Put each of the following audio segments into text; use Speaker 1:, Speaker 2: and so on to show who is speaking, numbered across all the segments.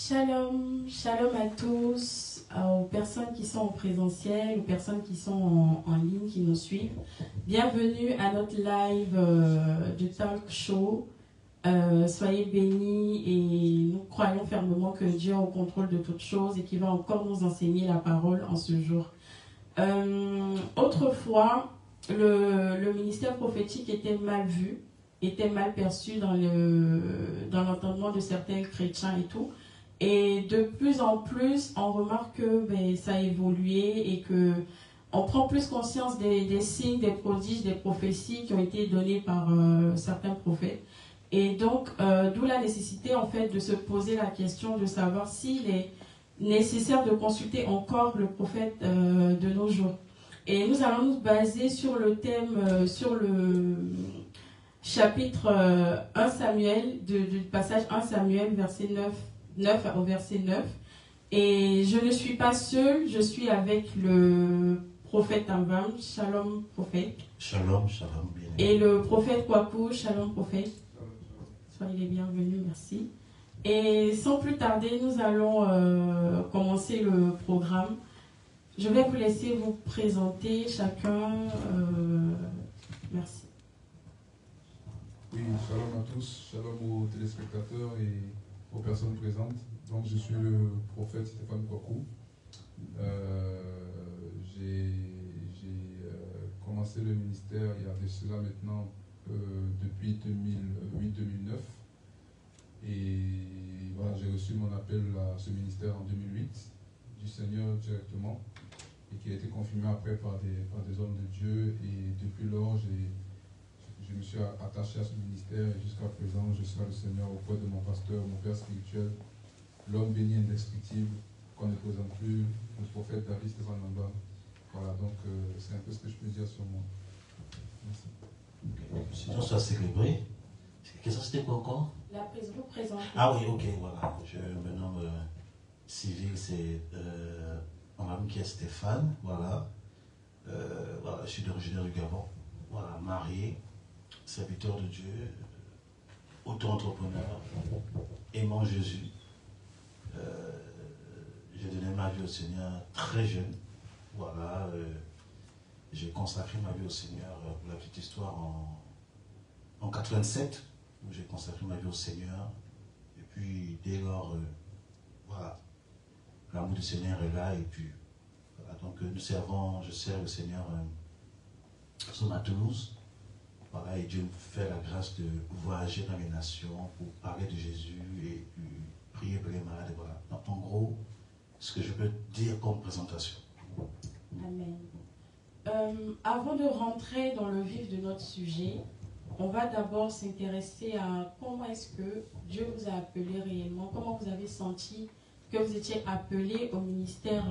Speaker 1: Shalom, shalom à tous, aux personnes qui sont en présentiel, aux personnes qui sont en ligne, qui nous suivent. Bienvenue à notre live du talk show. Soyez bénis et nous croyons fermement que Dieu est au contrôle de toutes choses et qu'il va encore nous enseigner la parole en ce jour. Autrefois, le ministère prophétique était mal vu, était mal perçu dans l'entendement de certains chrétiens et tout. Et de plus en plus, on remarque que ça a évolué et que on prend plus conscience des signes, des prodiges, des prophéties qui ont été données par certains prophètes. Et donc, d'où la nécessité en fait de se poser la question de savoir s'il est nécessaire de consulter encore le prophète de nos jours. Et nous allons nous baser sur le thème, sur le chapitre 1 Samuel, du passage 1 Samuel, verset 9 au verset 9. Et je ne suis pas seule, je suis avec le prophète Amvam, shalom prophète.
Speaker 2: Shalom, shalom, bien.
Speaker 1: Et le prophète Kwaku, shalom prophète. Soyez les bienvenus, merci. Et sans plus tarder, nous allons commencer le programme. Je vais vous laisser vous présenter chacun. Merci.
Speaker 3: Oui, shalom à tous, shalom aux téléspectateurs et aux personnes présentes. Donc je suis le prophète Stéphane Kwaku. J'ai commencé le ministère il y a de cela maintenant depuis 2008-2009. Et voilà, j'ai reçu mon appel à ce ministère en 2008 du Seigneur directement et qui a été confirmé après par des hommes de Dieu. Et depuis lors, je me suis attaché à ce ministère et jusqu'à présent, je sers le Seigneur auprès de mon pasteur, mon père spirituel, l'homme béni indestructible, qu'on ne présente plus, le prophète David Stéphane Namba. Voilà, donc c'est un peu ce que je peux dire sur moi. Merci.
Speaker 2: Sinon, ça s'est célébré. Qu'est-ce que c'était quoi encore?
Speaker 1: La vous présentez.
Speaker 2: Ah oui, ok, voilà. Je me nomme civil, c'est mon ami qui est Stéphane, voilà. Voilà, je suis d'origine du Gabon. Voilà, marié, serviteur de Dieu, auto-entrepreneur, aimant Jésus. J'ai donné ma vie au Seigneur très jeune. Voilà, j'ai consacré ma vie au Seigneur, pour la petite histoire, en 87, où j'ai consacré ma vie au Seigneur. Et puis, dès lors, voilà, l'amour du Seigneur est là. Et puis, voilà, donc je sers le Seigneur nous sommes à Toulouse. Voilà, et Dieu me fait la grâce de voyager dans les nations pour parler de Jésus et puis prier pour les malades. Et voilà. Donc, en gros, ce que je peux dire comme présentation.
Speaker 1: Amen. Avant de rentrer dans le vif de notre sujet, on va d'abord s'intéresser à comment est-ce que Dieu vous a appelé réellement, comment vous avez senti que vous étiez appelé au ministère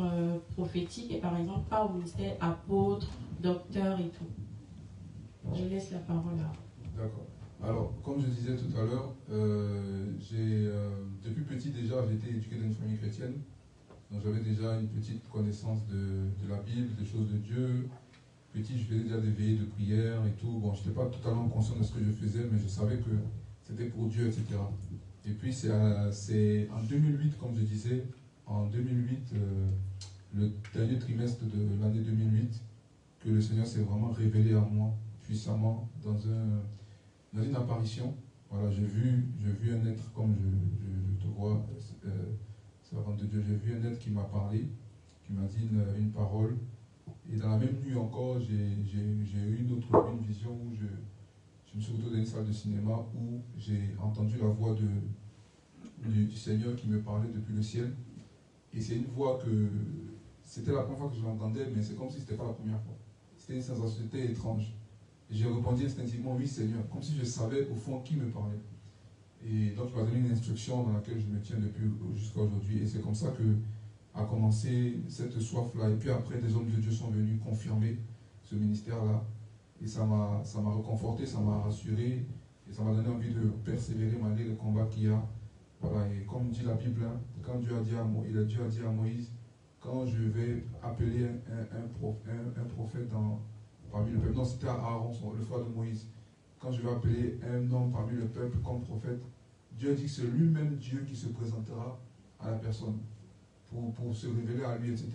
Speaker 1: prophétique et par exemple pas au ministère apôtre, docteur et tout. Je laisse la parole là.
Speaker 3: D'accord. Alors, comme je disais tout à l'heure, depuis petit déjà, j'ai été éduqué dans une famille chrétienne. Donc j'avais déjà une petite connaissance de la Bible, des choses de Dieu. Petit, je faisais déjà des veillées de prière et tout. Bon, je n'étais pas totalement conscient de ce que je faisais, mais je savais que c'était pour Dieu, etc. Et puis c'est en 2008, comme je disais, en 2008, le dernier trimestre de l'année 2008, que le Seigneur s'est vraiment révélé à moi puissamment dans une apparition. Voilà, j'ai vu un être comme je te vois, servante de Dieu. J'ai vu un être qui m'a parlé, qui m'a dit une parole. Et dans la même nuit encore, j'ai eu une vision où je me suis retrouvé dans une salle de cinéma où j'ai entendu la voix du Seigneur qui me parlait depuis le ciel. Et c'est une voix que c'était la première fois que je l'entendais, mais c'est comme si ce n'était pas la première fois. C'était une sensation, c'était étrange. Et j'ai répondu instinctivement, oui Seigneur, comme si je savais au fond qui me parlait. Et donc il m'a donné une instruction dans laquelle je me tiens depuis jusqu'à aujourd'hui. Et c'est comme ça que a commencé cette soif-là. Et puis après, des hommes de Dieu sont venus confirmer ce ministère-là. Et ça m'a reconforté, ça m'a rassuré. Et ça m'a donné envie de persévérer malgré le combat qu'il y a. Voilà, et comme dit la Bible, hein, quand Dieu a dit à Moïse, quand je vais appeler un prophète parmi le peuple, non, c'était à Aaron, le frère de Moïse. Quand je vais appeler un homme parmi le peuple comme prophète, Dieu dit que c'est lui-même Dieu qui se présentera à la personne, pour se révéler à lui, etc.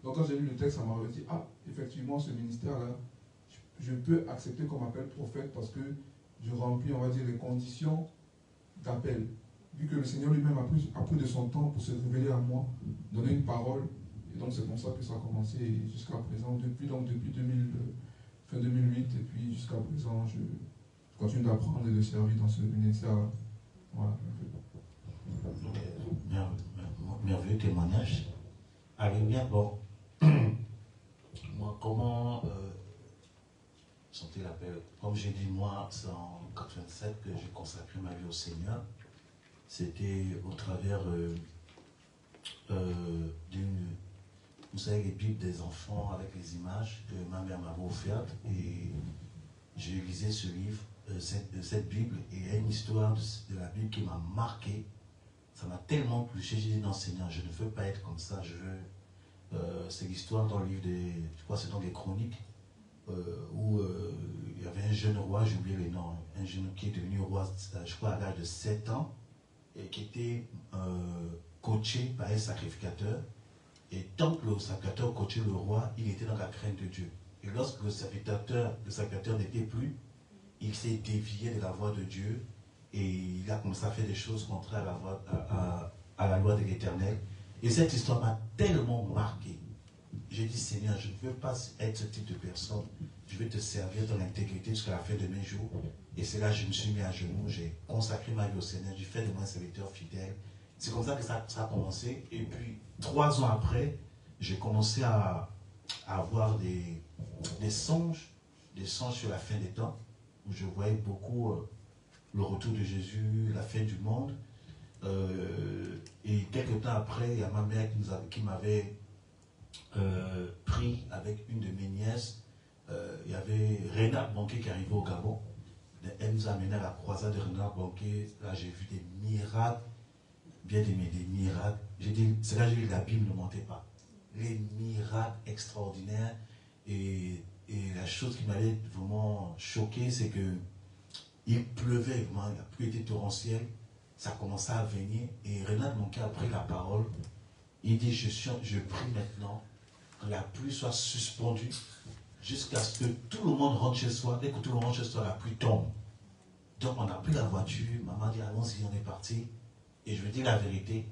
Speaker 3: Donc quand j'ai lu le texte, ça m'avait dit, ah, effectivement, ce ministère-là, je peux accepter comme appel prophète parce que je remplis, on va dire, les conditions d'appel. Vu que le Seigneur lui-même a pris de son temps pour se révéler à moi, donner une parole. Et donc c'est comme ça que ça a commencé jusqu'à présent, depuis 2000, fin 2008, et puis jusqu'à présent, je continue d'apprendre et de servir dans ce ministère. Voilà.
Speaker 2: Merveilleux témoignage. Alléluia. Bon, moi, comment sentir l'appel? Comme j'ai dit, moi, c'est en 87 que j'ai consacré ma vie au Seigneur. C'était au travers d'une, vous savez, les Bibles des enfants avec les images que ma mère m'avait offertes. Et j'ai lisé ce livre, cette Bible, et il y a une histoire de la Bible qui m'a marqué. Ça m'a tellement plu. J'ai dit, non Seigneur, je ne veux pas être comme ça. Je veux. C'est l'histoire dans le livre je crois que c'est dans les Chroniques, où il y avait un jeune roi, j'ai oublié le nom, un jeune qui est devenu roi, je crois à l'âge de 7 ans, et qui était coaché par un sacrificateur. Et tant que le sacrificateur coachait le roi, il était dans la crainte de Dieu. Et lorsque le sacrificateur n'était plus, il s'est dévié de la voie de Dieu et il a commencé à faire des choses contraires à la loi de l'Éternel. Et cette histoire m'a tellement marqué. J'ai dit, Seigneur, je ne veux pas être ce type de personne. Je vais te servir dans l'intégrité jusqu'à la fin de mes jours. Et c'est là que je me suis mis à genoux, j'ai consacré ma vie au Seigneur, j'ai fait de moi un serviteur fidèle. C'est comme ça que ça a commencé. Et puis, 3 ans après, j'ai commencé à avoir des songes sur la fin des temps, où je voyais beaucoup le retour de Jésus, la fin du monde. Et quelques temps après, il y a ma mère qui m'avait pris avec une de mes nièces. Il y avait Renard Banquet qui arrivait au Gabon. Elle nous a amené à la croisade de Renard Banquet. Là, j'ai vu des miracles, bien aimé, des miracles. C'est là que j'ai dit, la Bible ne mentait pas. Les miracles extraordinaires. Et la chose qui m'avait vraiment choqué, c'est que il pleuvait, vraiment, la pluie était torrentielle. Ça commençait à venir. Et Renard Banquet a pris la parole. Il dit, je prie maintenant que la pluie soit suspendue jusqu'à ce que tout le monde rentre chez soi. Dès que tout le monde rentre chez soi, la pluie tombe. Donc on a pris la voiture, maman dit allons-y, on est parti. Et je veux dire la vérité,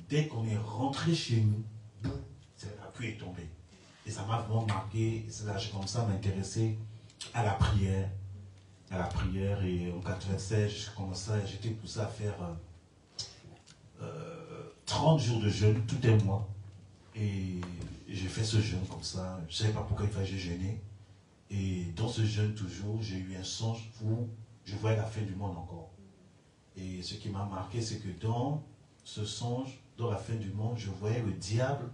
Speaker 2: dès qu'on est rentré chez nous, la pluie est tombée. Et ça m'a vraiment marqué. Et c'est là que j'ai commencé à m'intéresser à la prière. Et en 96, j'étais poussé à faire 30 jours de jeûne, tout un mois. Et j'ai fait ce jeûne comme ça. Je ne savais pas pourquoi il fallait jeûner. Et dans ce jeûne toujours, j'ai eu un songe où je voyais la fin du monde encore. Et ce qui m'a marqué, c'est que dans ce songe, dans la fin du monde, je voyais le diable.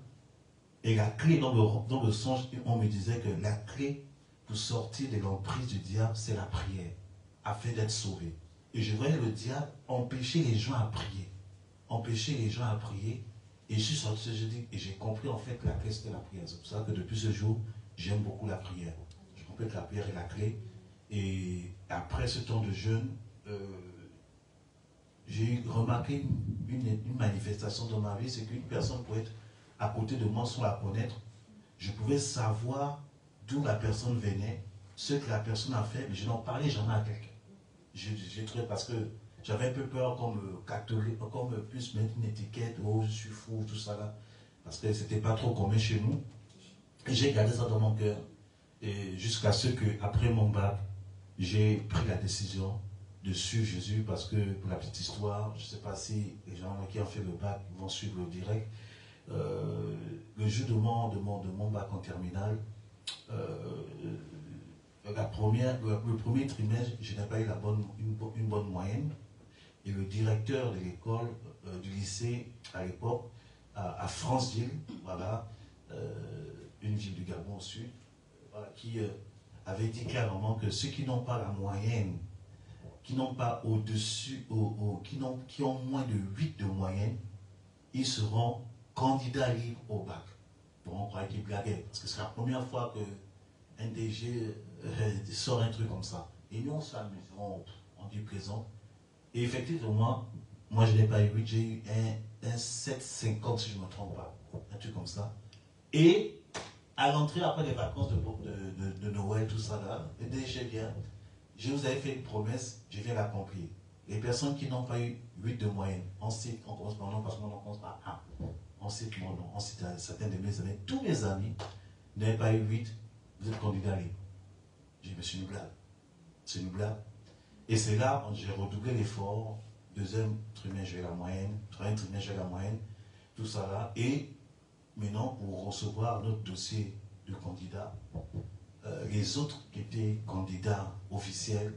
Speaker 2: Et la clé dans le songe, on me disait que la clé pour sortir de l'emprise du diable, c'est la prière, afin d'être sauvé. Et je voyais le diable empêcher les gens à prier. Et je suis sorti ce jeudi et j'ai compris en fait que la clé c'était la prière. C'est pour ça que depuis ce jour, j'aime beaucoup la prière. Je comprends que la prière est la clé. Et après ce temps de jeûne, j'ai remarqué une manifestation dans ma vie, c'est qu'une personne pouvait être à côté de moi sans la connaître. Je pouvais savoir d'où la personne venait, ce que la personne a fait, mais je n'en parlais jamais à quelqu'un. J'ai trouvé parce que j'avais un peu peur qu'on me puisse mettre une étiquette, oh je suis fou, tout ça là, parce que c'était pas trop commun chez nous. Et j'ai gardé ça dans mon cœur. Et jusqu'à ce que, après mon bac, j'ai pris la décision de suivre Jésus, parce que, pour la petite histoire, je ne sais pas si les gens qui ont fait le bac vont suivre le direct. Le jour de mon bac en terminale, le premier trimestre, je n'ai pas eu une bonne moyenne. Et le directeur de l'école, du lycée à l'époque, à Franceville, voilà, une ville du Gabon au sud, voilà, qui avait dit clairement que ceux qui n'ont pas la moyenne, qui n'ont pas au-dessus, qui ont moins de 8 de moyenne, ils seront candidats libres au bac. Bon, on croyait qu'ils blaguaient, parce que c'est la première fois qu'un DG sort un truc comme ça. Et nous, on s'amuse, on dit plaisant. Et effectivement, moi je n'ai pas eu 8, j'ai eu un 7,50 si je ne me trompe pas, un truc comme ça. Et à l'entrée, après les vacances de Noël, tout ça là, et déjà bien, je vous avais fait une promesse, je viens l'accomplir. Les personnes qui n'ont pas eu 8 de moyenne, on cite, on commence par nom parce qu'on commence par 1. On cite mon nom, on cite certains de mes amis. Tous mes amis n'avaient pas eu 8, vous êtes candidat libre. J'ai dit, mais c'est une blague. C'est une blague. Et c'est là où j'ai redoublé l'effort. Deuxième trimestre, j'ai la moyenne. Troisième trimestre, j'ai la moyenne. Tout ça là. Et maintenant, pour recevoir notre dossier de candidat, les autres qui étaient candidats officiels,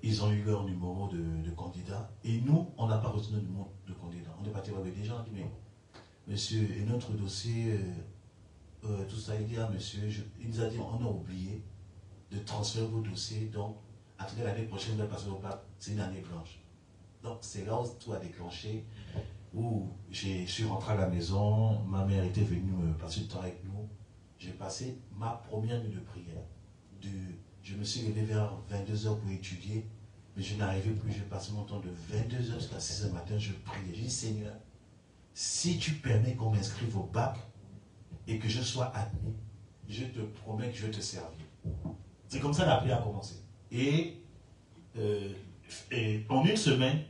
Speaker 2: ils ont eu leur numéro de candidat. Et nous, on n'a pas reçu notre numéro de candidat. On est parti voir des gens, on dit, mais monsieur, et notre dossier, tout ça, il dit, ah monsieur, il nous a dit, on a oublié de transférer vos dossiers, donc, attendez l'année prochaine, vous allez passer au bac, c'est une année blanche. Donc, c'est là où tout a déclenché, où je suis rentré à la maison, ma mère était venue me passer du temps avec nous. J'ai passé ma première nuit de prière. Je me suis levé vers 22h pour étudier, mais je n'arrivais plus. J'ai passé mon temps de 22h jusqu'à 6h matin, je priais. J'ai dit, Seigneur, si tu permets qu'on m'inscrive au bac et que je sois admis, je te promets que je vais te servir. C'est comme ça que la prière a commencé. Et en une semaine,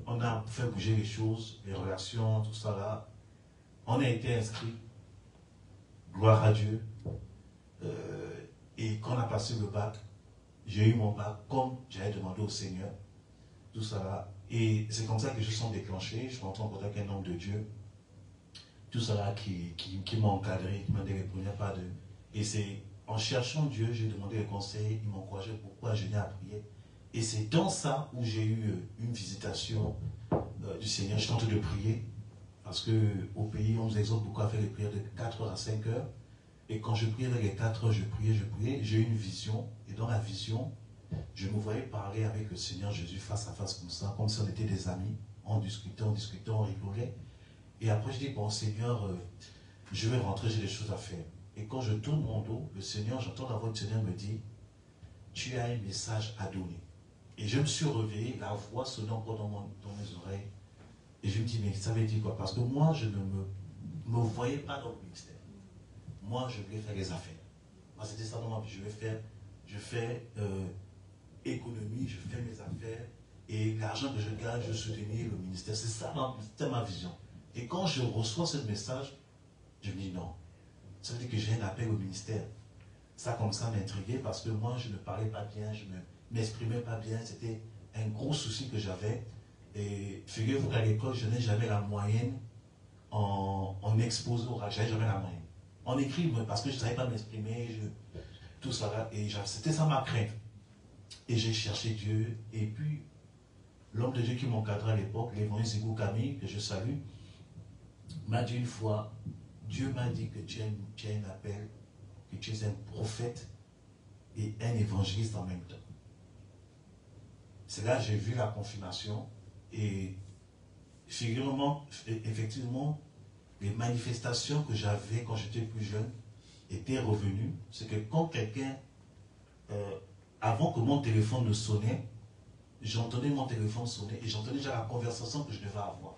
Speaker 2: on a fait bouger les choses, les relations, tout ça là. On a été inscrits. Gloire à Dieu. Et quand on a passé le bac, j'ai eu mon bac comme j'avais demandé au Seigneur. Tout ça là. Et c'est comme ça que je sens déclenché. Je rentre en contact avec un homme de Dieu. Tout ça là qui m'a encadré, qui m'a donné les premiers pas de. Et c'est en cherchant Dieu, j'ai demandé les conseils, il m'a encouragé pourquoi je viens à prier. Et c'est dans ça où j'ai eu une visitation du Seigneur. Je tentais de prier. Parce qu'au pays, on nous exhorte beaucoup à faire les prières de 4h à 5h. Et quand je priais avec les 4h, je priais, j'ai eu une vision. Et dans la vision, je me voyais parler avec le Seigneur Jésus face à face comme ça, comme si on était des amis. On discutait, on rigolait. Et après, je dis, bon Seigneur, je vais rentrer, j'ai des choses à faire. Et quand je tourne mon dos, le Seigneur, j'entends la voix du Seigneur me dire, tu as un message à donner. Et je me suis réveillé, la voix sonnait encore dans mes oreilles. Et je me dis, mais ça veut dire quoi? Parce que moi, je ne me voyais pas dans le ministère. Moi, je voulais faire les affaires. Moi, c'était ça dans ma vie. Je fais économie, je fais mes affaires. Et l'argent que je gagne, je soutenais le ministère. C'est ça, c'était ma vision. Et quand je reçois ce message, je me dis non. Ça veut dire que j'ai un appel au ministère. Ça, comme ça, m'intriguait parce que moi, je ne parlais pas bien, je ne m'exprimais pas bien. C'était un gros souci que j'avais. Et figurez-vous qu'à l'école, je n'ai jamais la moyenne en exposé oral. Je n'avais jamais la moyenne. En écrit, parce que je ne savais pas m'exprimer, tout ça là. Et c'était ça ma crainte. Et j'ai cherché Dieu. Et puis, l'homme de Dieu qui m'encadrait à l'époque, l'évangile Zigou Camille, que je salue, m'a dit une fois, Dieu m'a dit que tu as un appel, que tu es un prophète et un évangéliste en même temps. C'est là que j'ai vu la confirmation. Et figurement, effectivement, les manifestations que j'avais quand j'étais plus jeune étaient revenues. C'est que quand quelqu'un, avant que mon téléphone ne sonnait, j'entendais mon téléphone sonner et j'entendais déjà la conversation que je devais avoir.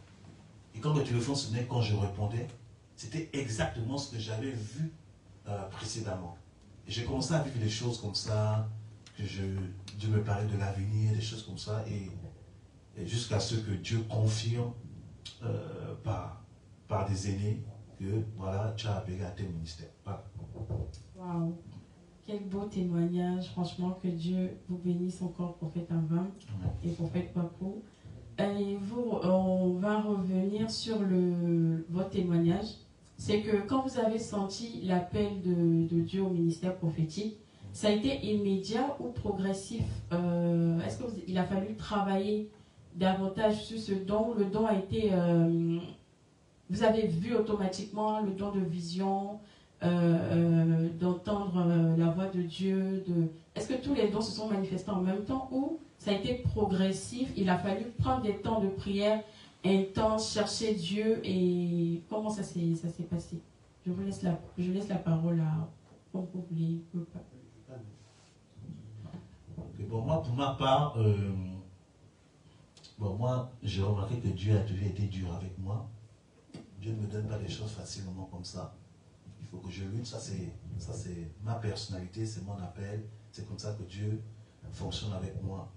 Speaker 2: Et quand le téléphone sonnait, quand je répondais, c'était exactement ce que j'avais vu précédemment. Et j'ai commencé à vivre des choses comme ça, que Dieu me parlait de l'avenir, des choses comme ça, et jusqu'à ce que Dieu confirme par des aînés que voilà, tu as appelé à tes ministères. Voilà.
Speaker 1: Waouh! Quel beau témoignage, franchement, que Dieu vous bénisse encore, prophète Avin et prophète Papou. Et vous, on va revenir sur votre témoignage. C'est que quand vous avez senti l'appel de Dieu au ministère prophétique, ça a été immédiat ou progressif? Est-ce qu'il a fallu travailler davantage sur ce don? Le don a été... vous avez vu automatiquement le don de vision, d'entendre la voix de Dieu. Est-ce que tous les dons se sont manifestés en même temps ou ça a été progressif? Il a fallu prendre des temps de prière intense, chercher Dieu et comment ça s'est passé? Je laisse la parole à... Comme vous voulez.
Speaker 2: Bon, moi, pour ma part, Bon, moi, j'ai remarqué que Dieu a toujours été dur avec moi. Dieu ne me donne pas les choses facilement comme ça. Il faut que je lutte. Ça, c'est ma personnalité, c'est mon appel. C'est comme ça que Dieu fonctionne avec moi.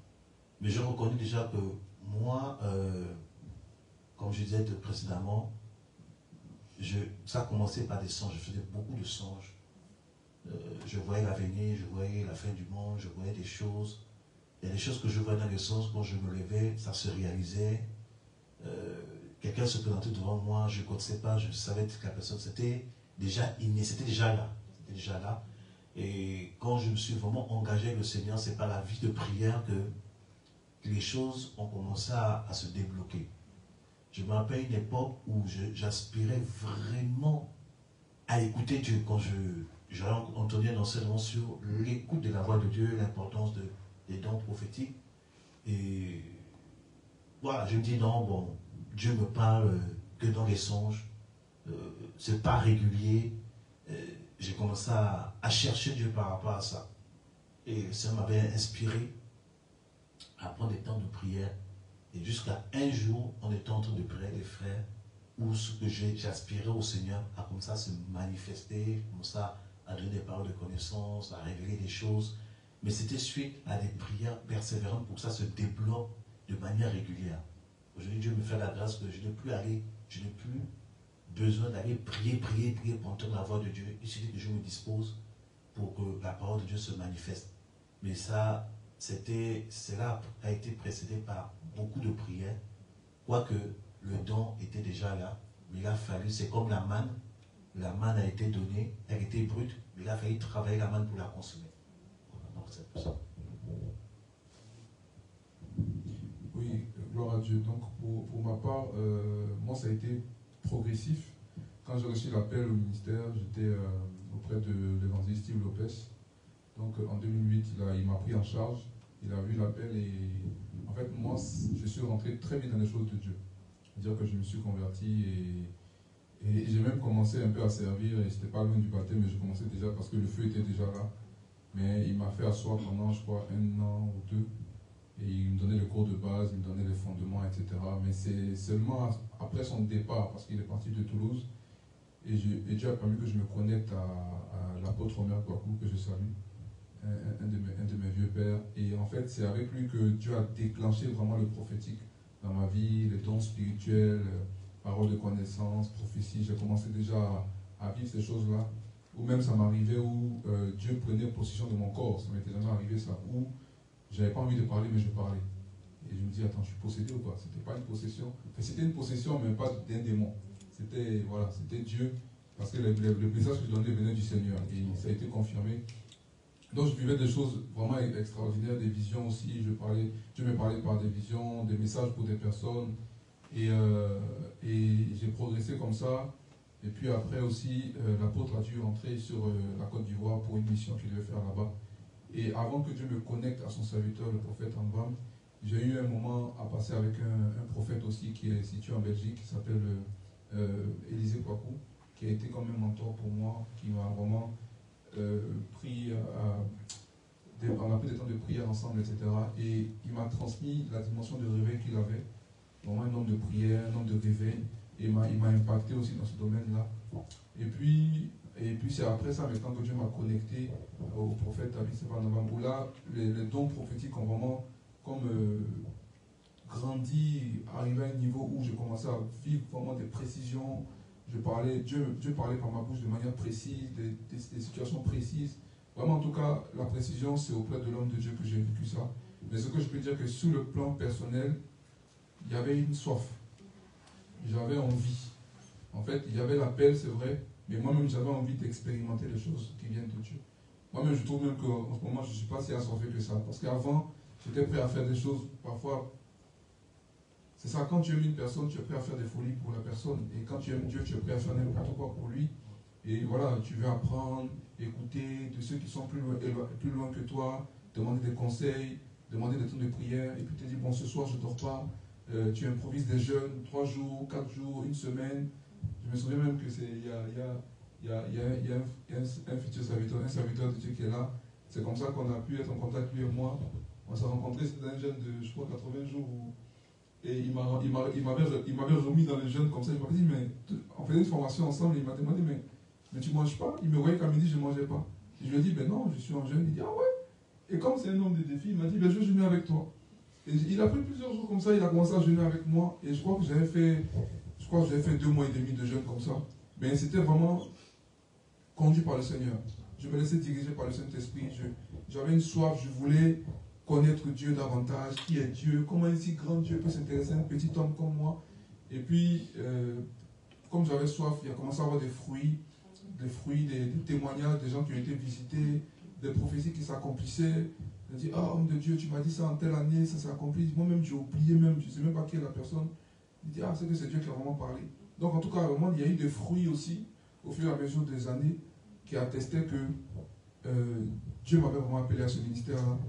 Speaker 2: Mais je reconnais déjà que moi, comme je disais précédemment, ça a commencé par des songes. Je faisais beaucoup de songes. Je voyais l'avenir, je voyais la fin du monde, je voyais des choses. Il y a des choses que je voyais dans les songes, quand je me levais, ça se réalisait. Quelqu'un se présentait devant moi, je ne connaissais pas, je savais que la personne, c'était déjà inné, c'était déjà là. C'était déjà là. Et quand je me suis vraiment engagé avec le Seigneur, c'est par la vie de prière que les choses ont commencé à se débloquer. Je me rappelle une époque où j'aspirais vraiment à écouter Dieu. Quand j'ai entendu un enseignement sur l'écoute de la voix de Dieu, l'importance des dons prophétiques. Et voilà, je me dis non, bon, Dieu me parle que dans les songes. C'est pas régulier. J'ai commencé à chercher Dieu par rapport à ça. Et ça m'avait inspiré à prendre des temps de prière. Et jusqu'à un jour, on était en train de prier avec les frères, où ce que j'aspirais au Seigneur a commencé à se manifester, commencé à donner des paroles de connaissance, à révéler des choses. Mais c'était suite à des prières persévérantes pour que ça se débloque de manière régulière. Aujourd'hui, Dieu me fait la grâce que je n'ai plus besoin d'aller prier pour entendre la voix de Dieu. Il suffit que je me dispose pour que la parole de Dieu se manifeste. Mais cela a été précédé par beaucoup de prières, quoique le don était déjà là, mais il a fallu, c'est comme la manne a été donnée, elle était brute, mais il a fallu travailler la manne pour la consommer. Voilà, donc c'est ça.
Speaker 3: Oui, gloire à Dieu. Donc pour ma part, moi ça a été progressif. Quand j'ai reçu l'appel au ministère, j'étais auprès de l'évangéliste Steve Lopez. Donc en 2008, il m'a pris en charge, il a vu l'appel et en fait moi je suis rentré très vite dans les choses de Dieu. C'est-à-dire que je me suis converti et j'ai même commencé un peu à servir et c'était pas loin du baptême, mais je commençais déjà parce que le feu était déjà là. Mais il m'a fait asseoir pendant je crois 1 an ou 2 et il me donnait le cours de base, il me donnait les fondements, etc. Mais c'est seulement après son départ, parce qu'il est parti de Toulouse, et Dieu a permis que je me connecte à l'apôtre Omer Kwaku, que je salue, un de mes vieux pères. Et en fait, c'est avec lui que Dieu a déclenché vraiment le prophétique dans ma vie, les dons spirituels, paroles de connaissance, prophétie. J'ai commencé déjà à vivre ces choses-là. Ou même ça m'arrivait où Dieu prenait possession de mon corps. Ça m'était jamais arrivé ça. Où j'avais pas envie de parler, mais je parlais. Et je me dis, attends, je suis possédé ou pas? C'était pas une possession. Enfin, c'était une possession, mais pas d'un démon. C'était Dieu. Parce que le message que je donnais venait du Seigneur. Et ça a été confirmé. Donc je vivais des choses vraiment extraordinaires, des visions aussi. Dieu me parlait par des visions, des messages pour des personnes. Et j'ai progressé comme ça. Et puis après aussi, l'apôtre a dû rentrer sur la Côte d'Ivoire pour une mission qu'il devait faire là-bas. Et avant que Dieu me connecte à son serviteur, le prophète Ambram, j'ai eu un moment à passer avec un prophète aussi qui est situé en Belgique, qui s'appelle Élisée Kwaku, qui a été comme un mentor pour moi, qui m'a vraiment pris on a pris des temps de prière ensemble, etc. Et il m'a transmis la dimension de réveil qu'il avait, vraiment un homme de prière, un homme de réveil, et il m'a impacté aussi dans ce domaine-là. Et puis c'est après ça maintenant que Dieu m'a connecté au prophète David Sepanabam, où là, les dons prophétiques ont vraiment comme grandi, arrivé à un niveau où j'ai commencé à vivre vraiment des précisions. Dieu parlait par ma bouche de manière précise, des situations précises. Vraiment, en tout cas, la précision, c'est auprès de l'homme de Dieu que j'ai vécu ça. Mais ce que je peux dire, que sur le plan personnel, il y avait une soif. J'avais envie. En fait, il y avait l'appel, c'est vrai, mais moi-même, j'avais envie d'expérimenter les choses qui viennent de Dieu. Moi-même, je trouve même qu'en ce moment, je ne suis pas si assoiffé que ça. Parce qu'avant, j'étais prêt à faire des choses, parfois. C'est ça, quand tu aimes une personne, tu es prêt à faire des folies pour la personne. Et quand tu aimes Dieu, tu es prêt à faire n'importe quoi pour lui. Et voilà, tu veux apprendre, écouter de ceux qui sont plus loin que toi, demander des conseils, demander des temps de prière. Et puis tu te dis, bon, ce soir, je ne dors pas. Tu improvises des jeûnes, 3 jours, 4 jours, 1 semaine. Je me souviens même que il y a un futur serviteur, un serviteur de Dieu qui est là. C'est comme ça qu'on a pu être en contact, lui et moi. On s'est rencontrés, c'était un jeune de, je crois, 80 jours Et il m'avait remis dans les jeunes comme ça. Il m'avait dit, mais on faisait une formation ensemble. Et il m'a demandé, mais tu ne manges pas? Il me voyait qu'à midi, je ne mangeais pas. Et je lui ai dit, ben non, je suis en jeûne. Il dit, ah ouais. Et comme c'est un homme de défi, il m'a dit, ben je vais jeûner avec toi. Et il a pris plusieurs jours comme ça, il a commencé à jeûner avec moi. Et je crois que j'avais fait 2 mois et demi de jeûne comme ça. Mais c'était vraiment conduit par le Seigneur. Je me laissais diriger par le Saint-Esprit. J'avais une soif, je voulais connaître Dieu davantage, qui est Dieu, comment un si grand Dieu peut s'intéresser à un petit homme comme moi. Et puis, comme j'avais soif, il a commencé à avoir des fruits, des témoignages, des gens qui ont été visités, des prophéties qui s'accomplissaient. Il a dit, ah, homme de Dieu, tu m'as dit ça en telle année, ça s'est accompli. Moi-même, j'ai oublié même, je ne sais même pas qui est la personne. Il dit, ah, c'est que c'est Dieu qui a vraiment parlé. Donc, en tout cas, vraiment, il y a eu des fruits aussi, au fur et à mesure des années, qui attestaient que Dieu m'avait vraiment appelé à ce ministère-là.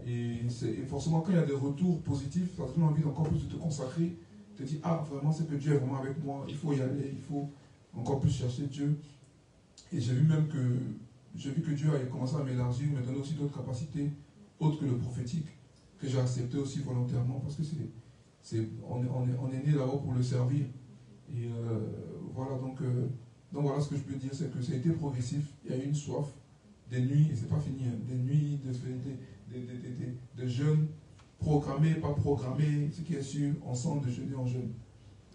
Speaker 3: Et forcément, quand il y a des retours positifs, ça te donne envie d'encore plus de te consacrer. Tu te dis, ah, vraiment, c'est que Dieu est vraiment avec moi, il faut y aller, il faut encore plus chercher Dieu. Et j'ai vu que Dieu a commencé à m'élargir, me donner aussi d'autres capacités, autres que le prophétique, que j'ai accepté aussi volontairement, parce que on est né d'abord pour le servir. Et voilà, donc voilà ce que je peux dire, c'est que ça a été progressif, il y a eu une soif, des nuits, et c'est pas fini, hein, des nuits, des jeûnes programmés, pas programmés, ce qui est sûr, ensemble de jeûner en jeûne.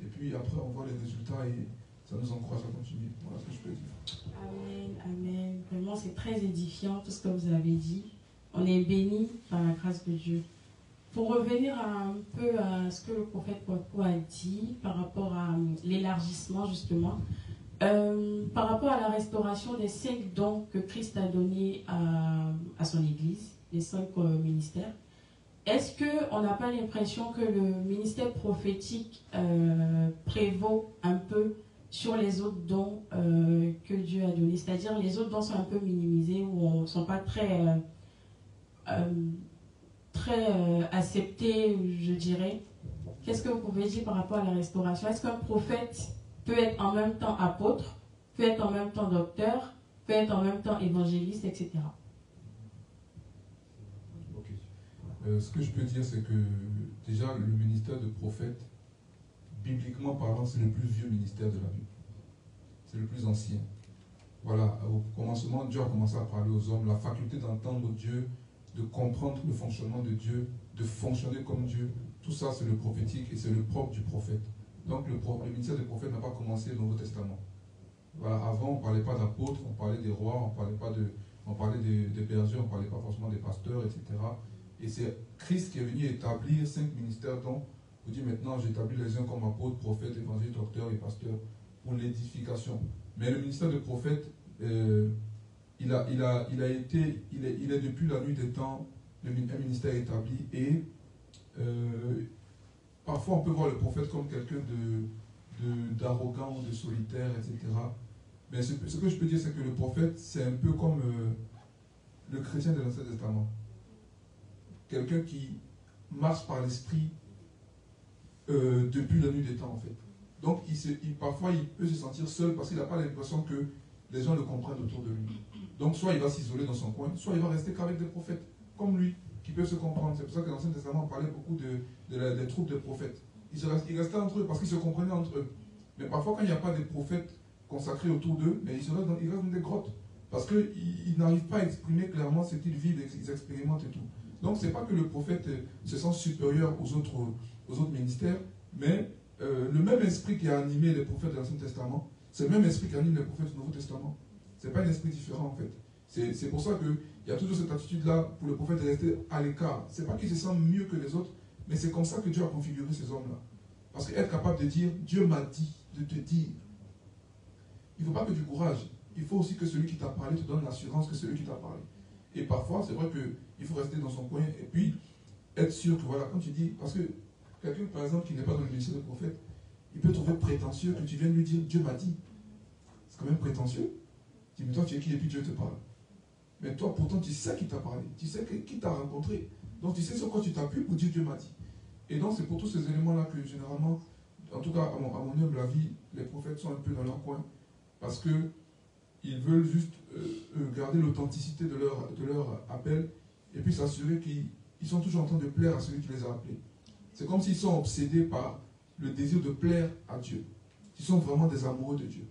Speaker 3: Et puis après, on voit les résultats et ça nous encourage à continuer. Voilà ce que je peux dire.
Speaker 1: Amen, amen. Vraiment, c'est très édifiant tout ce que vous avez dit. On est bénis par la grâce de Dieu. Pour revenir un peu à ce que le prophète Popo a dit par rapport à l'élargissement justement, par rapport à la restauration des 5 dons que Christ a donnés à son Église, les 5 ministères, est-ce qu'on n'a pas l'impression que le ministère prophétique prévaut un peu sur les autres dons que Dieu a donnés? C'est-à-dire les autres dons sont un peu minimisés ou ne sont pas très acceptés, je dirais. Qu'est-ce que vous pouvez dire par rapport à la restauration? Est-ce qu'un prophète peut être en même temps apôtre, peut être en même temps docteur, peut être en même temps évangéliste, etc.
Speaker 3: Ce que je peux dire, c'est que déjà le ministère de prophète, bibliquement parlant, c'est le plus vieux ministère de la Bible. C'est le plus ancien. Voilà, au commencement, Dieu a commencé à parler aux hommes, la faculté d'entendre Dieu, de comprendre le fonctionnement de Dieu, de fonctionner comme Dieu. Tout ça, c'est le prophétique et c'est le propre du prophète. Donc le ministère des prophètes n'a pas commencé au Nouveau Testament. Voilà, avant, on ne parlait pas d'apôtres, on parlait des rois, on parlait des bergers, on ne parlait pas forcément des pasteurs, etc. Et c'est Christ qui est venu établir 5 ministères dont vous dites maintenant j'établis les uns comme apôtres, prophètes, évangélistes, docteurs et pasteurs pour l'édification. Mais le ministère de prophète, il est depuis la nuit des temps un ministère établi et parfois on peut voir le prophète comme quelqu'un d'arrogant ou de solitaire, etc. Mais ce que je peux dire, c'est que le prophète, c'est un peu comme le chrétien de l'Ancien Testament. Quelqu'un qui marche par l'esprit depuis la nuit des temps, en fait. Donc, parfois, il peut se sentir seul parce qu'il n'a pas l'impression que les gens le comprennent autour de lui. Donc, soit il va s'isoler dans son coin, soit il va rester qu'avec des prophètes, comme lui, qui peuvent se comprendre. C'est pour ça que dans l'Ancien Testament, on parlait beaucoup des troupes de prophètes. Ils restaient entre eux parce qu'ils se comprenaient entre eux. Mais parfois, quand il n'y a pas de prophètes consacrés autour d'eux, ils restent dans des grottes. Parce qu'ils n'arrivent pas à exprimer clairement ce qu'ils vivent, ils expérimentent et tout. Donc, ce n'est pas que le prophète se sent supérieur aux autres ministères, mais le même esprit qui a animé les prophètes de l'Ancien Testament, c'est le même esprit qui anime les prophètes du Nouveau Testament. Ce n'est pas un esprit différent, en fait. C'est pour ça qu'il y a toujours cette attitude-là pour le prophète de rester à l'écart. Ce n'est pas qu'il se sent mieux que les autres, mais c'est comme ça que Dieu a configuré ces hommes-là. Parce qu'être capable de dire, Dieu m'a dit, de te dire, il ne faut pas que du courage. Il faut aussi que celui qui t'a parlé te donne l'assurance que celui qui t'a parlé. Et parfois, c'est vrai qu'il faut rester dans son coin et puis être sûr que, voilà, quand tu dis, parce que quelqu'un, par exemple, qui n'est pas dans le ministère de prophète, il peut trouver prétentieux que tu viennes lui dire, Dieu m'a dit. C'est quand même prétentieux. Tu dis, mais toi, tu es qui et puis Dieu te parle. Mais toi, pourtant, tu sais qui t'a parlé. Tu sais qui t'a rencontré. Donc, tu sais sur quoi tu t'appuies pour dire Dieu m'a dit. Et donc, c'est pour tous ces éléments-là que, généralement, en tout cas, à mon humble avis, les prophètes sont un peu dans leur coin. Parce qu'ils veulent juste garder l'authenticité de leur appel et puis s'assurer qu'ils sont toujours en train de plaire à celui qui les a appelés. C'est comme s'ils sont obsédés par le désir de plaire à Dieu. Ils sont vraiment des amoureux de Dieu.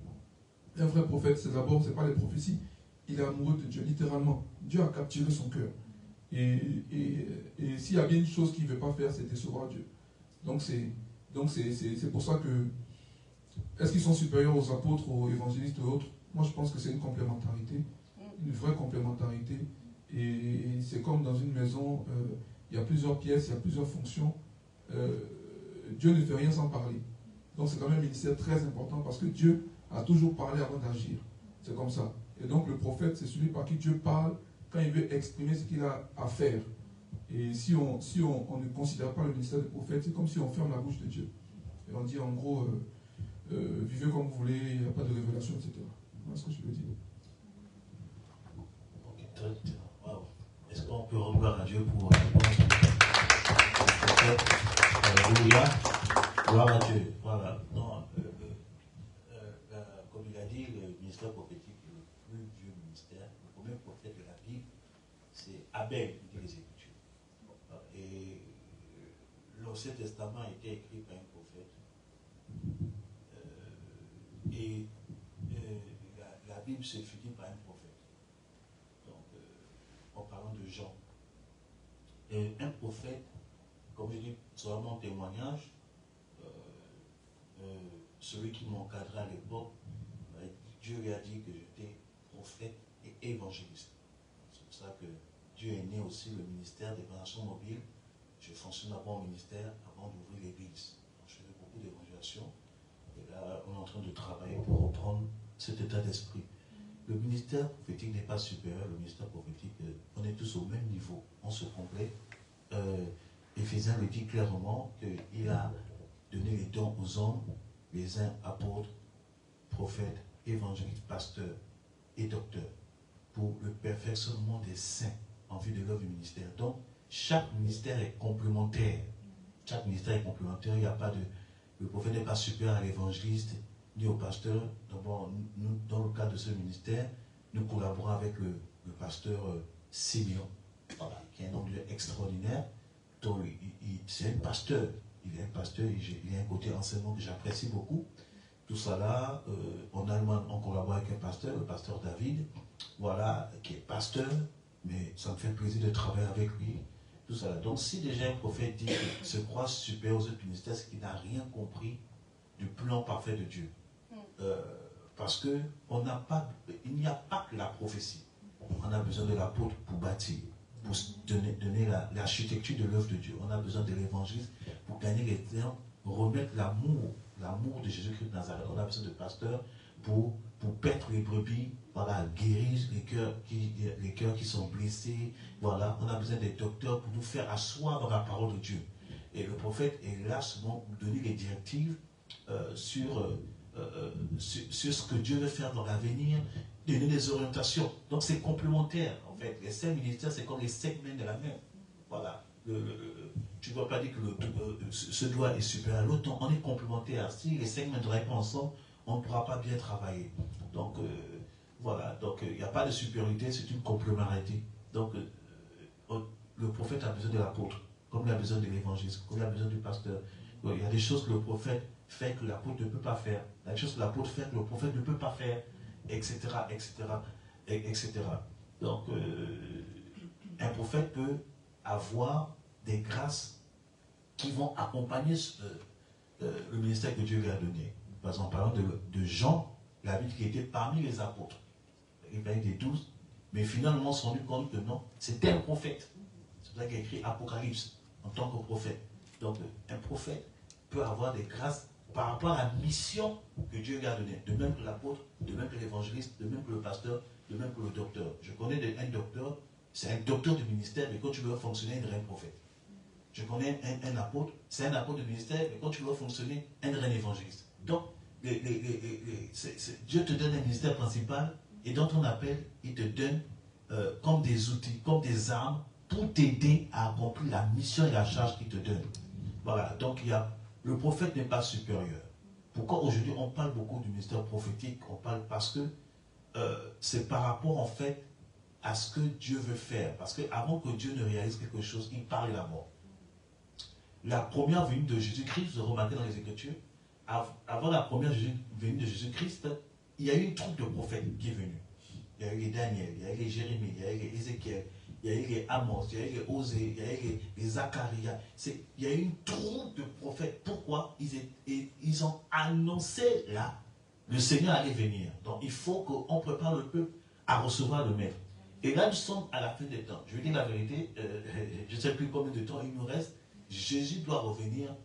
Speaker 3: Un vrai prophète, c'est d'abord, c'est pas les prophéties, il est amoureux de Dieu, littéralement. Dieu a capturé son cœur. Et s'il y a bien une chose qu'il ne veut pas faire, c'est décevoir Dieu. Donc c'est pour ça que, est-ce qu'ils sont supérieurs aux apôtres, aux évangélistes ou autres? Moi je pense que c'est une complémentarité, une vraie complémentarité. Et c'est comme dans une maison, il y a plusieurs pièces, il y a plusieurs fonctions. Dieu ne fait rien sans parler. Donc c'est quand même un ministère très important parce que Dieu a toujours parlé avant d'agir. C'est comme ça. Et donc le prophète, c'est celui par qui Dieu parle quand il veut exprimer ce qu'il a à faire. Et si on ne considère pas le ministère du prophète, c'est comme si on ferme la bouche de Dieu. Et on dit en gros, vivez comme vous voulez, il n'y a pas de révélation, etc. Voilà ce que je veux dire.
Speaker 2: Ok, très bien. Wow. Est-ce qu'on peut rendre gloire à Dieu pour répondre au prophète? Alléluia. Gloire à Dieu. Voilà. Non, comme il a dit, le ministère prophétique est le plus vieux ministère. Le premier prophète de la Bible, c'est Abel, qui dit les Écritures. Et l'Ancien Testament a été écrit par un prophète. La Bible se finit par un prophète. Donc, en parlant de Jean. Et un prophète, comme je dis, selon mon témoignage, celui qui m'encadrait à l'époque, Dieu lui a dit que j'étais prophète et évangéliste. C'est pour ça que Dieu est né aussi le ministère d'évangélisation mobile. Je fonctionne d'abord au ministère avant d'ouvrir l'église. Je fais beaucoup d'évangélisation. Et là, on est en train de travailler pour reprendre cet état d'esprit. Le ministère prophétique n'est pas supérieur. Le ministère prophétique, on est tous au même niveau. On se complète. Éphésiens le dit clairement qu'il a donné les dons aux hommes, les uns apôtres, prophètes, évangélistes, pasteurs et docteurs, pour le perfectionnement des saints en vue de l'œuvre du ministère. Donc, chaque ministère est complémentaire. Chaque ministère est complémentaire. Il n'y a pas de... Le prophète n'est pas supérieur à l'évangéliste ni au pasteur. D'abord, nous, dans le cadre de ce ministère, nous collaborons avec le pasteur Simeon, voilà, qui est un homme extraordinaire. Donc, c'est un pasteur. Il est un pasteur, il a un côté enseignement que j'apprécie beaucoup. Tout ça là, en Allemagne, on collabore avec un pasteur, le pasteur David, voilà, qui est pasteur, mais ça me fait plaisir de travailler avec lui. Tout ça là. Donc, si déjà un prophète dit qu'il se croit supérieur aux autres ministères, c'est qu'il n'a rien compris du plan parfait de Dieu. Parce que il n'y a pas que la prophétie. On a besoin de l'apôtre pour bâtir, pour donner l'architecture de l'œuvre de Dieu. On a besoin de l'évangéliste pour gagner les termes, remettre l'amour de Jésus-Christ de Nazareth. On a besoin de pasteurs pour paître les brebis, voilà, guérir les cœurs qui sont blessés. Voilà, on a besoin des docteurs pour nous faire asseoir dans la parole de Dieu. Et le prophète est là souvent pour donner les directives sur ce que Dieu veut faire dans l'avenir, donner des orientations. Donc c'est complémentaire en fait. Les 5 ministères, c'est comme les 5 mains de la main. Voilà. Tu ne vas pas dire que ce doigt est supérieur à l'autre, on est complémentaires. Si les 5 mains ne travaillent pas ensemble, on ne pourra pas bien travailler. Donc voilà, donc il n'y a pas de supériorité, c'est une complémentarité. Donc le prophète a besoin de l'apôtre, comme il a besoin de l'évangéliste, comme il a besoin du pasteur. Il y a des choses que le prophète fait que l'apôtre ne peut pas faire. Il y a des choses que l'apôtre fait que le prophète ne peut pas faire, etc. etc., etc. Donc un prophète peut avoir des grâces qui vont accompagner le ministère que Dieu lui a donné. Par exemple, en parlant de Jean, la Bible qui était parmi les apôtres. Il parlait des 12, mais finalement on s'est rendu compte que non, c'était un prophète. C'est pour ça qu'il a écrit Apocalypse en tant que prophète. Donc un prophète peut avoir des grâces par rapport à la mission que Dieu lui a donnée. De même que l'apôtre, de même que l'évangéliste, de même que le pasteur, de même que le docteur. Je connais un docteur, c'est un docteur du ministère, mais quand tu veux fonctionner, il devient un prophète. Je connais un apôtre, c'est un apôtre du ministère, mais quand tu veux fonctionner, un devient évangéliste. Donc, Dieu te donne un ministère principal, et dans ton appel, il te donne comme des outils, comme des armes, pour t'aider à accomplir la mission et la charge qu'il te donne. Voilà, donc le prophète n'est pas supérieur. Pourquoi aujourd'hui on parle beaucoup du ministère prophétique? On parle parce que c'est par rapport en fait à ce que Dieu veut faire. Parce qu'avant que Dieu ne réalise quelque chose, il parle d'abord. la première venue de Jésus-Christ, vous remarquez dans les Écritures, avant la première venue de Jésus-Christ, il y a eu une troupe de prophètes qui est venue. Il y a eu les Daniel, il y a eu les Jérémie, il y a eu les Ézéchiel, il y a eu les Amos, il y a eu les Osée, il y a eu les Zacharia. Il y a eu une troupe de prophètes. Pourquoi? Ils ont annoncé là, le Seigneur allait venir. Donc il faut qu'on prépare le peuple à recevoir le Maître. Et là, nous sommes à la fin des temps. Je vais dire la vérité, je ne sais plus combien de temps il nous reste. Jésus doit revenir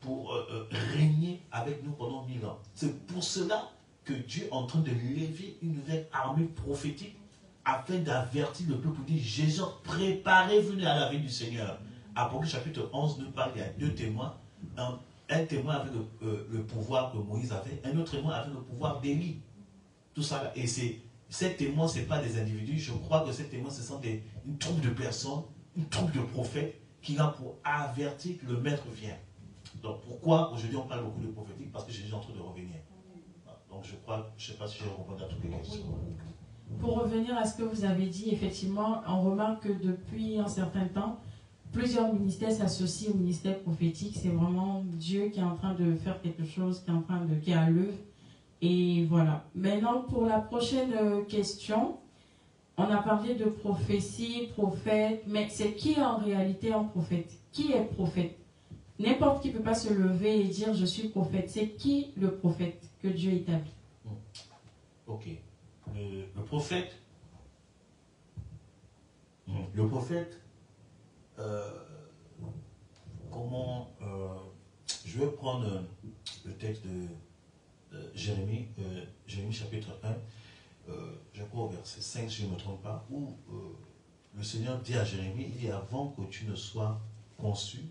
Speaker 2: pour régner avec nous pendant 1000 ans. C'est pour cela que Dieu est en train de lever une nouvelle armée prophétique afin d'avertir le peuple, dit Jésus, préparez-vous à la venue du Seigneur. Apocalypse chapitre 11 nous parle, il y a deux témoins. Un témoin avec le pouvoir que Moïse avait, un autre témoin avec le pouvoir d'Élie. Tout ça là. Et ces témoins, ce n'est pas des individus. Je crois que ces témoins, ce sont une troupe de personnes, une troupe de prophètes qui ont pour avertir que le Maître vient. Donc pourquoi aujourd'hui on parle beaucoup de prophétique? Parce que Jésus est en train de revenir. Donc je crois, je ne sais pas si j'ai répondu à toutes les questions.
Speaker 1: Pour revenir à ce que vous avez dit, effectivement, on remarque que depuis un certain temps, plusieurs ministères s'associent au ministère prophétique. C'est vraiment Dieu qui est en train de faire quelque chose, qui est à l'œuvre. Et voilà. Maintenant, pour la prochaine question, on a parlé de prophétie, prophète, mais c'est qui en réalité un prophète? Qui est prophète? N'importe qui ne peut pas se lever et dire je suis prophète. C'est qui le prophète que Dieu établit?
Speaker 2: Ok. Le prophète, je vais prendre le texte de Jérémie, Jérémie chapitre 1, je crois au verset 5 si je ne me trompe pas, où le Seigneur dit à Jérémie, il dit avant que tu ne sois conçu,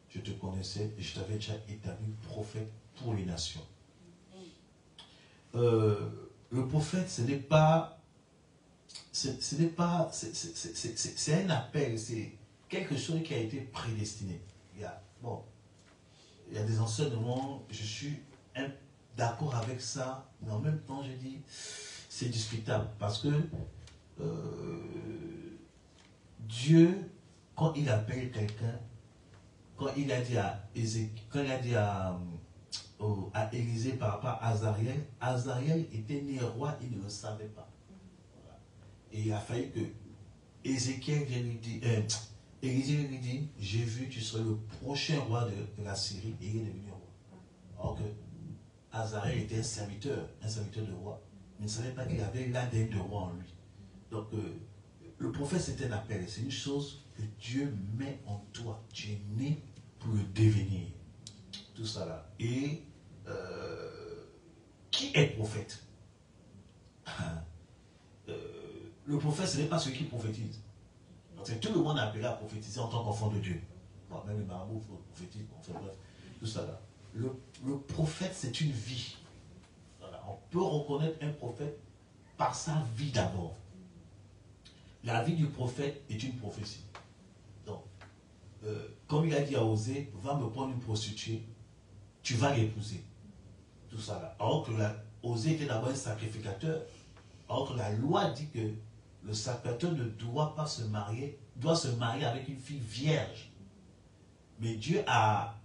Speaker 2: je te connaissais et je t'avais déjà établi prophète pour les nations. Le prophète, c'est un appel, c'est quelque chose qui a été prédestiné. Il y a des enseignements, je suis d'accord avec ça, mais en même temps, je dis, c'est discutable, parce que Dieu, quand il appelle quelqu'un, quand il a dit à Élisée par rapport à Azariel, Azariel était né roi, il ne le savait pas. Voilà. Et il a fallu que Ézéchiel lui dit, Élisée lui dit, j'ai vu, tu serais le prochain roi de la Syrie, et il est devenu roi. Alors que Azariel était un serviteur de roi, mais il ne savait pas qu'il avait l'ADN de roi en lui. Donc le prophète, c'est un appel, c'est une chose que Dieu met en toi. Tu es né pour le devenir. Tout ça là. Et qui est prophète? Le prophète, ce n'est pas celui qui prophétise. Donc, tout le monde est appelé à prophétiser en tant qu'enfant de Dieu. Bon, même les marabouts prophétisent, enfin bref, tout ça là. Le prophète, c'est une vie. Voilà. On peut reconnaître un prophète par sa vie d'abord. La vie du prophète est une prophétie. Donc, comme il a dit à Osée, va me prendre une prostituée, tu vas l'épouser. Tout ça là. Alors que Osée était d'abord un sacrificateur. Alors que la loi dit que le sacrificateur ne doit pas se marier, doit se marier avec une fille vierge. Mais Dieu a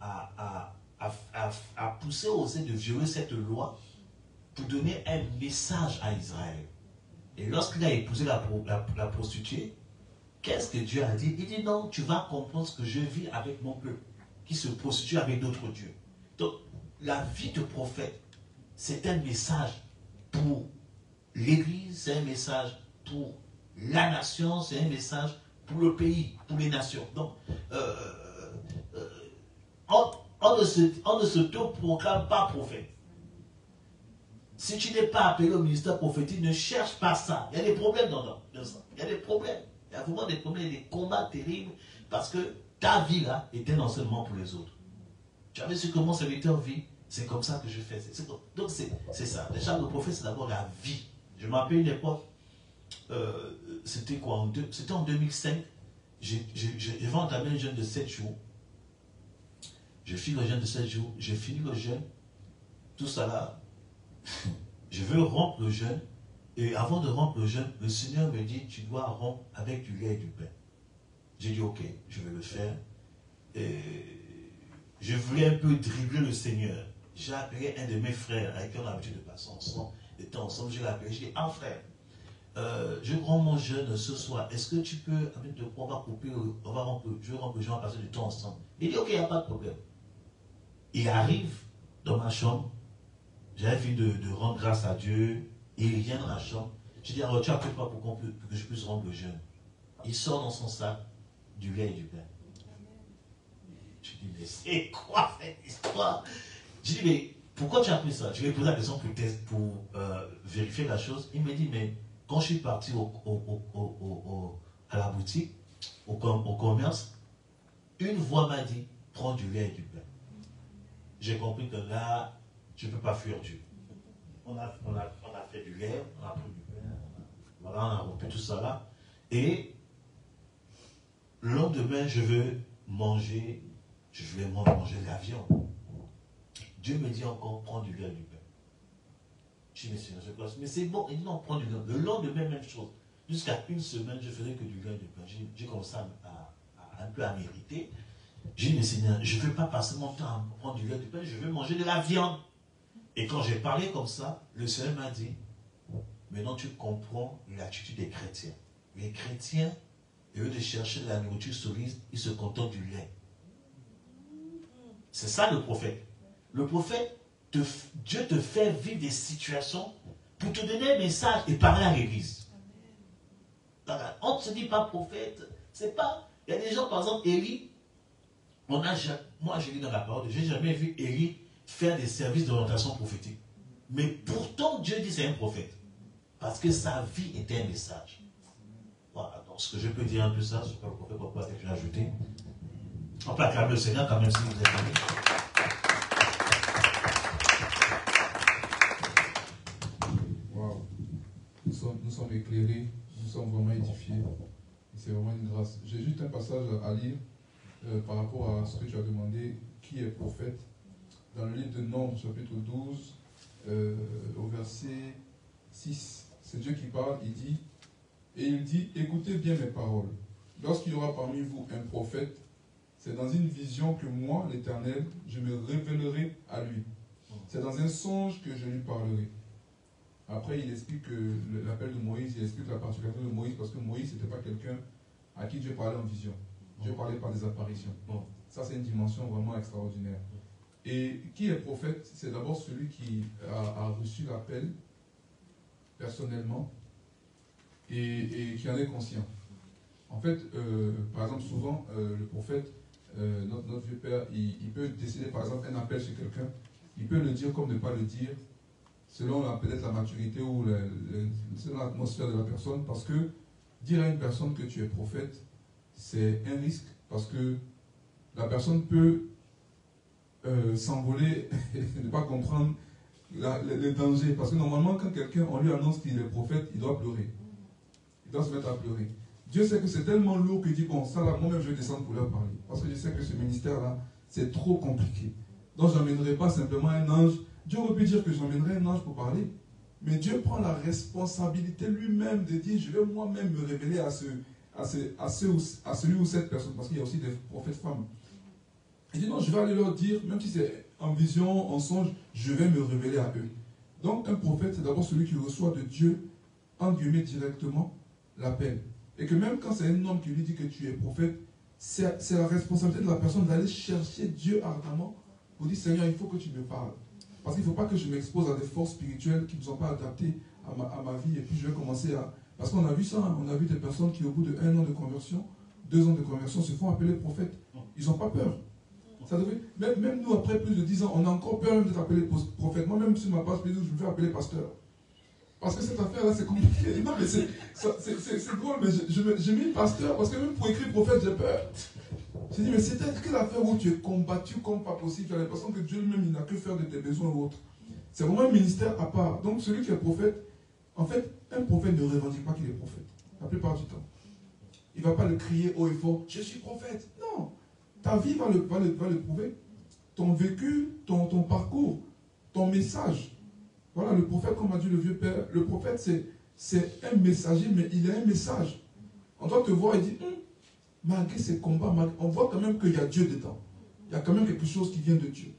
Speaker 2: poussé Osée de violer cette loi pour donner un message à Israël. Et lorsqu'il a épousé la prostituée, qu'est-ce que Dieu a dit? Il dit non, tu vas comprendre ce que je vis avec mon peuple, qui se prostitue avec d'autres dieux. Donc, la vie de prophète, c'est un message pour l'Église, c'est un message pour la nation, c'est un message pour le pays, pour les nations. Donc, on ne se proclame pas prophète. Si tu n'es pas appelé au ministère prophétique, ne cherche pas ça. Il y a des problèmes dans ça. Il y a des problèmes. Il y a vraiment des problèmes, des combats terribles, parce que ta vie là est un enseignement pour les autres. Tu avais su que mon serviteur vit, c'est comme ça que je fais. Donc c'est ça. Déjà, le prophète, c'est d'abord la vie. Je me rappelle une époque, c'était quoi? C'était en 2005. J'ai entamé un jeûne de 7 jours. Je finis le jeûne de 7 jours. J'ai fini le jeûne. Tout ça là. Je veux rompre le jeûne. Et avant de rompre le jeûne, le Seigneur me dit, tu dois rompre avec du lait et du pain. J'ai dit, ok, je vais le faire. Et je voulais un peu dribbler le Seigneur. J'ai appelé un de mes frères avec qui on a l'habitude de passer ensemble, de temps ensemble. Je l'ai appelé, j'ai dit, ah frère, je rends mon jeûne ce soir. Est-ce que tu peux, on va couper, on va rompre, je vais passer du temps ensemble. Il dit, ok, il n'y a pas de problème. Il arrive dans ma chambre. J'avais fini de rendre grâce à Dieu. Il vient dans la chambre. Je dis, alors tu appelles pas pour que je puisse rendre le jeûne. Il sort dans son sac du lait et du pain. Je dis, mais c'est quoi cette histoire? Je dis, mais pourquoi tu as pris ça? Je lui ai posé la question pour vérifier la chose. Il me dit, mais quand je suis parti à la boutique, au commerce, une voix m'a dit, prends du lait et du pain. J'ai compris que là, je ne peux pas fuir Dieu. On a fait du lait, on a pris du pain, on a rompu tout ça là. Et le lendemain, je vais manger de la viande. Dieu me dit encore, prends du lait et du pain. Je dis, mais c'est bon. Il dit, non, prends du lait. Le lendemain, même chose. Jusqu'à une semaine, je faisais que du lait et du pain. J'ai commencé un peu à m'irriter. J'ai dit, mais Seigneur, je ne veux pas passer mon temps à prendre du lait et du pain, je veux manger de la viande. Et quand j'ai parlé comme ça, le Seigneur m'a dit, maintenant tu comprends l'attitude des chrétiens. Les chrétiens, au lieu de chercher de la nourriture solide, ils se contentent du lait. C'est ça le prophète. Le prophète, Dieu te fait vivre des situations pour te donner un message et parler à l'église. On ne se dit pas prophète, c'est pas... Il y a des gens, par exemple, Élie, moi j'ai lu dans la parole, je n'ai jamais vu Élie faire des services d'orientation prophétique. Mais pourtant, Dieu dit c'est un prophète. Parce que sa vie était un message. Voilà, donc ce que je peux dire un peu ça, sur le prophète, pourquoi je vais ajouter. On peut acclamer le Seigneur quand même si vous êtes amis.
Speaker 3: Wow. Nous sommes éclairés, nous sommes vraiment édifiés. Et c'est vraiment une grâce. J'ai juste un passage à lire par rapport à ce que tu as demandé, qui est prophète. Dans le livre de Nombres, chapitre 12, au verset 6, c'est Dieu qui parle, il dit, écoutez bien mes paroles. Lorsqu'il y aura parmi vous un prophète, c'est dans une vision que moi, l'Éternel, je me révélerai à lui. C'est dans un songe que je lui parlerai. Après, il explique que l'appel de Moïse, il explique la particularité de Moïse, parce que Moïse, ce n'était pas quelqu'un à qui Dieu parlait en vision. Dieu parlait par des apparitions. Ça, c'est une dimension vraiment extraordinaire. Et qui est prophète? C'est d'abord celui qui a reçu l'appel personnellement et qui en est conscient. En fait, par exemple, souvent, le prophète, notre vieux père, il peut décider, par exemple, un appel chez quelqu'un, il peut le dire comme ne pas le dire, selon peut-être la maturité ou selon l'atmosphère de la personne, parce que dire à une personne que tu es prophète, c'est un risque, parce que la personne peut s'envoler et ne pas comprendre les dangers. Parce que normalement, quand quelqu'un, on lui annonce qu'il est prophète, il doit pleurer. Il doit se mettre à pleurer. Dieu sait que c'est tellement lourd qu'il dit, bon, ça là, moi-même je vais descendre pour leur parler. Parce que je sais que ce ministère-là, c'est trop compliqué. Donc je n'emmènerai pas simplement un ange. Dieu aurait pu dire que j'emmènerai un ange pour parler. Mais Dieu prend la responsabilité lui-même de dire, je vais moi-même me révéler à celui ou cette personne. Parce qu'il y a aussi des prophètes femmes. Il dit non, je vais aller leur dire, même si c'est en vision, en songe, je vais me révéler à eux. Donc un prophète, c'est d'abord celui qui reçoit de Dieu, en guillemets directement, l'appel. Et que même quand c'est un homme qui lui dit que tu es prophète, c'est la responsabilité de la personne d'aller chercher Dieu ardemment pour dire Seigneur, il faut que tu me parles. Parce qu'il ne faut pas que je m'expose à des forces spirituelles qui ne sont pas adaptées à ma vie. Et puis je vais commencer à... Parce qu'on a vu ça, hein, on a vu des personnes qui au bout de 1 an de conversion, 2 ans de conversion, se font appeler prophètes. Ils n'ont pas peur. Ça devait, même nous, après plus de 10 ans, on a encore peur d'être appelé prophète. Moi-même, sur ma page Facebook, je me fais appeler pasteur. Parce que cette affaire-là, c'est compliqué. Non, mais c'est drôle, mais j'ai mis pasteur parce que même pour écrire prophète, j'ai peur. J'ai dit, mais c'est peut-être quelle affaire où tu es combattu comme pas possible. Tu as l'impression que Dieu lui-même, il n'a que faire de tes besoins ou autres. C'est vraiment un ministère à part. Donc, celui qui est prophète, en fait, un prophète ne revendique pas qu'il est prophète. La plupart du temps. Il ne va pas le crier haut et fort, je suis prophète. Non. Ta vie va le prouver. Ton vécu, ton parcours, ton message. Voilà, le prophète, comme a dit le vieux père, le prophète, c'est un messager, mais il a un message. On doit te voir et dire, malgré ces combats, on voit quand même qu'il y a Dieu dedans. Il y a quand même quelque chose qui vient de Dieu.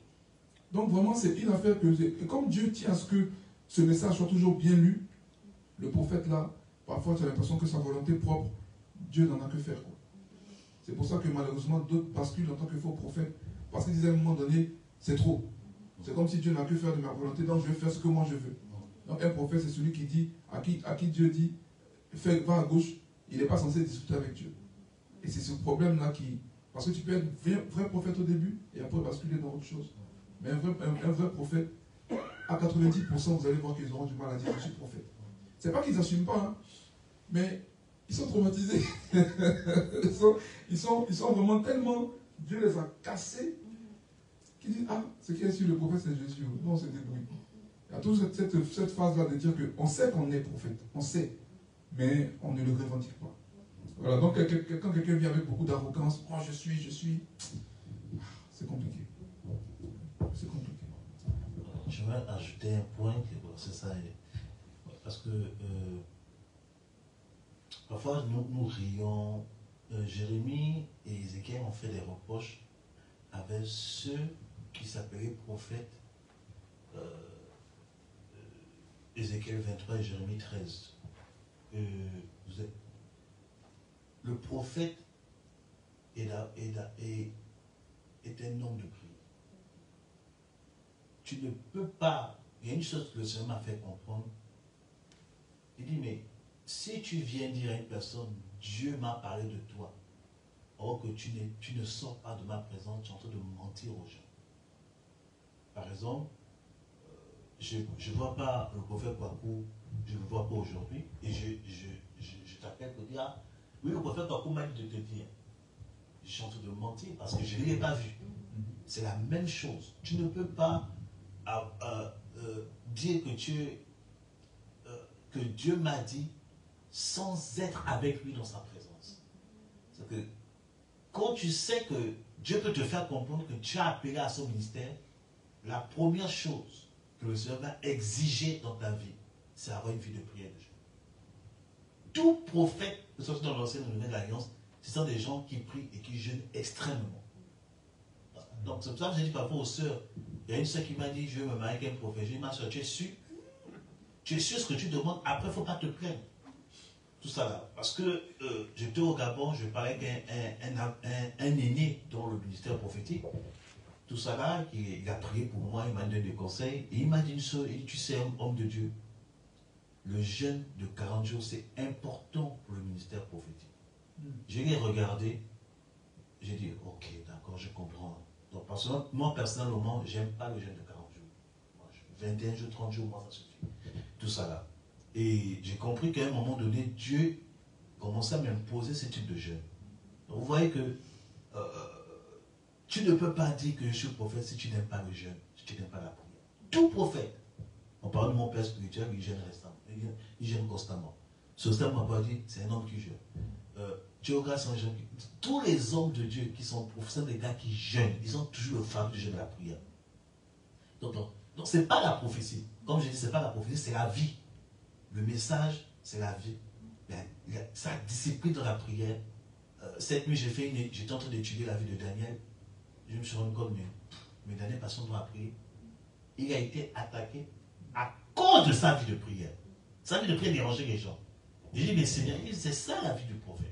Speaker 3: Donc vraiment, c'est une affaire que... Et comme Dieu tient à ce que ce message soit toujours bien lu, le prophète là, parfois tu as l'impression que sa volonté propre, Dieu n'en a que faire. C'est pour ça que malheureusement, d'autres basculent en tant que faux prophètes, parce qu'ils disent à un moment donné, c'est trop. C'est comme si Dieu n'a que faire de ma volonté, donc je vais faire ce que moi je veux. Donc un prophète, c'est celui qui dit, à qui Dieu dit, va à gauche, il n'est pas censé discuter avec Dieu. Et c'est ce problème-là qui... Parce que tu peux être vrai prophète au début, et après basculer dans autre chose. Mais un vrai prophète, à 90%, vous allez voir qu'ils auront du mal à dire, je suis prophète. C'est pas qu'ils n'assument pas, hein, mais ils sont traumatisés. ils sont vraiment tellement... Dieu les a cassés, qu'ils disent, ah, ce qui est sur le prophète, c'est Jésus. Non, c'est des bruits. Il y a toujours cette phase-là de dire qu'on sait qu'on est prophète, on sait, mais on ne le revendique pas. Voilà, donc quand quelqu'un vient avec beaucoup d'arrogance, moi je suis, c'est compliqué. C'est compliqué.
Speaker 2: Je vais ajouter un point, c'est ça, parce que parfois nous rions, Jérémie et Ézéchiel ont fait des reproches avec ceux qui s'appelaient prophètes, Ézéchiel 23 et Jérémie 13. Le prophète est un homme de prière. Tu ne peux pas, il y a une chose que le Seigneur m'a fait comprendre. Il dit, mais si tu viens dire à une personne, Dieu m'a parlé de toi, or que tu ne sors pas de ma présence, tu es en train de mentir aux gens. Par exemple, je ne vois pas le prophète Kwaku, je ne le vois pas aujourd'hui, et je t'appelle pour dire, ah, oui, le prophète Kwaku m'a dit de te dire. Je suis en train de mentir parce que je ne l'ai pas vu. C'est la même chose. Tu ne peux pas dire que Dieu m'a dit sans être avec lui dans sa présence. C'est que quand tu sais que Dieu peut te faire comprendre que tu as appelé à son ministère, la première chose que le Seigneur va exiger dans ta vie, c'est avoir une vie de prière de jeûne. Tout prophète, que ce soit dans l'Ancienne ou la Nouvelle Alliance, ce sont des gens qui prient et qui jeûnent extrêmement. Donc c'est pour ça que j'ai dit parfois aux sœurs, il y a une sœur qui m'a dit, je veux me marier avec un prophète. J'ai dit, ma sœur, tu es sûr ce que tu demandes, après il ne faut pas te plaindre. Tout ça là. Parce que j'étais au Gabon, je parlais avec un aîné dans le ministère prophétique. Tout ça là, il a prié pour moi, il m'a donné des conseils. Et il m'a dit une chose, il dit, tu sais, homme de Dieu, le jeûne de 40 jours, c'est important pour le ministère prophétique. Je l'ai regardé, j'ai dit, ok, d'accord, je comprends. Donc, parce que moi, personnellement, je n'aime pas le jeûne de 40 jours. Moi, 21 jours, 30 jours, moi, ça suffit. Tout ça là. Et j'ai compris qu'à un moment donné, Dieu commençait à m'imposer ce type de jeûne. Donc, vous voyez que tu ne peux pas dire que je suis prophète si tu n'aimes pas le jeûne, si tu n'aimes pas la prière. Tout prophète, on parle de mon père spirituel, il jeûne récemment, il jeûne constamment. Ce stade m'a pas dit, c'est un homme qui jeûne. Tous les hommes de Dieu qui sont professeurs, des gars qui jeûnent, ils ont toujours le fardeau du jeûne de la prière. Donc ce n'est pas la prophétie. Comme je dis, ce n'est pas la prophétie, c'est la vie. Le message, c'est la vie. Sa discipline dans la prière. Cette nuit, j'étais en train d'étudier la vie de Daniel. Je me suis rendu compte, mais Daniel, personne ne doit prier. Il a été attaqué à cause de sa vie de prière. Sa vie de prière dérangeait les gens. J'ai dit, mais Seigneur, c'est ça la vie du prophète.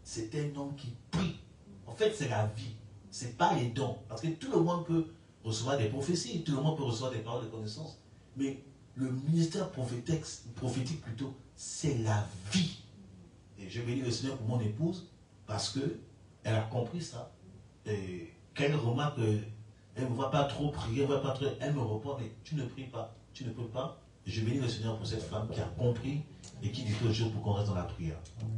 Speaker 2: C'est un homme qui prie. En fait, c'est la vie. Ce n'est pas les dons. Parce que tout le monde peut recevoir des prophéties, tout le monde peut recevoir des paroles de connaissance. Mais le ministère prophétique plutôt, c'est la vie. Et je bénis le Seigneur pour mon épouse, parce qu'elle a compris ça. Et qu'elle remarque qu'elle ne va pas trop prier, elle me répond, mais tu ne pries pas, tu ne peux pas. Et je bénis le Seigneur pour cette femme qui a compris et qui dit toujours pour qu'on reste dans la prière.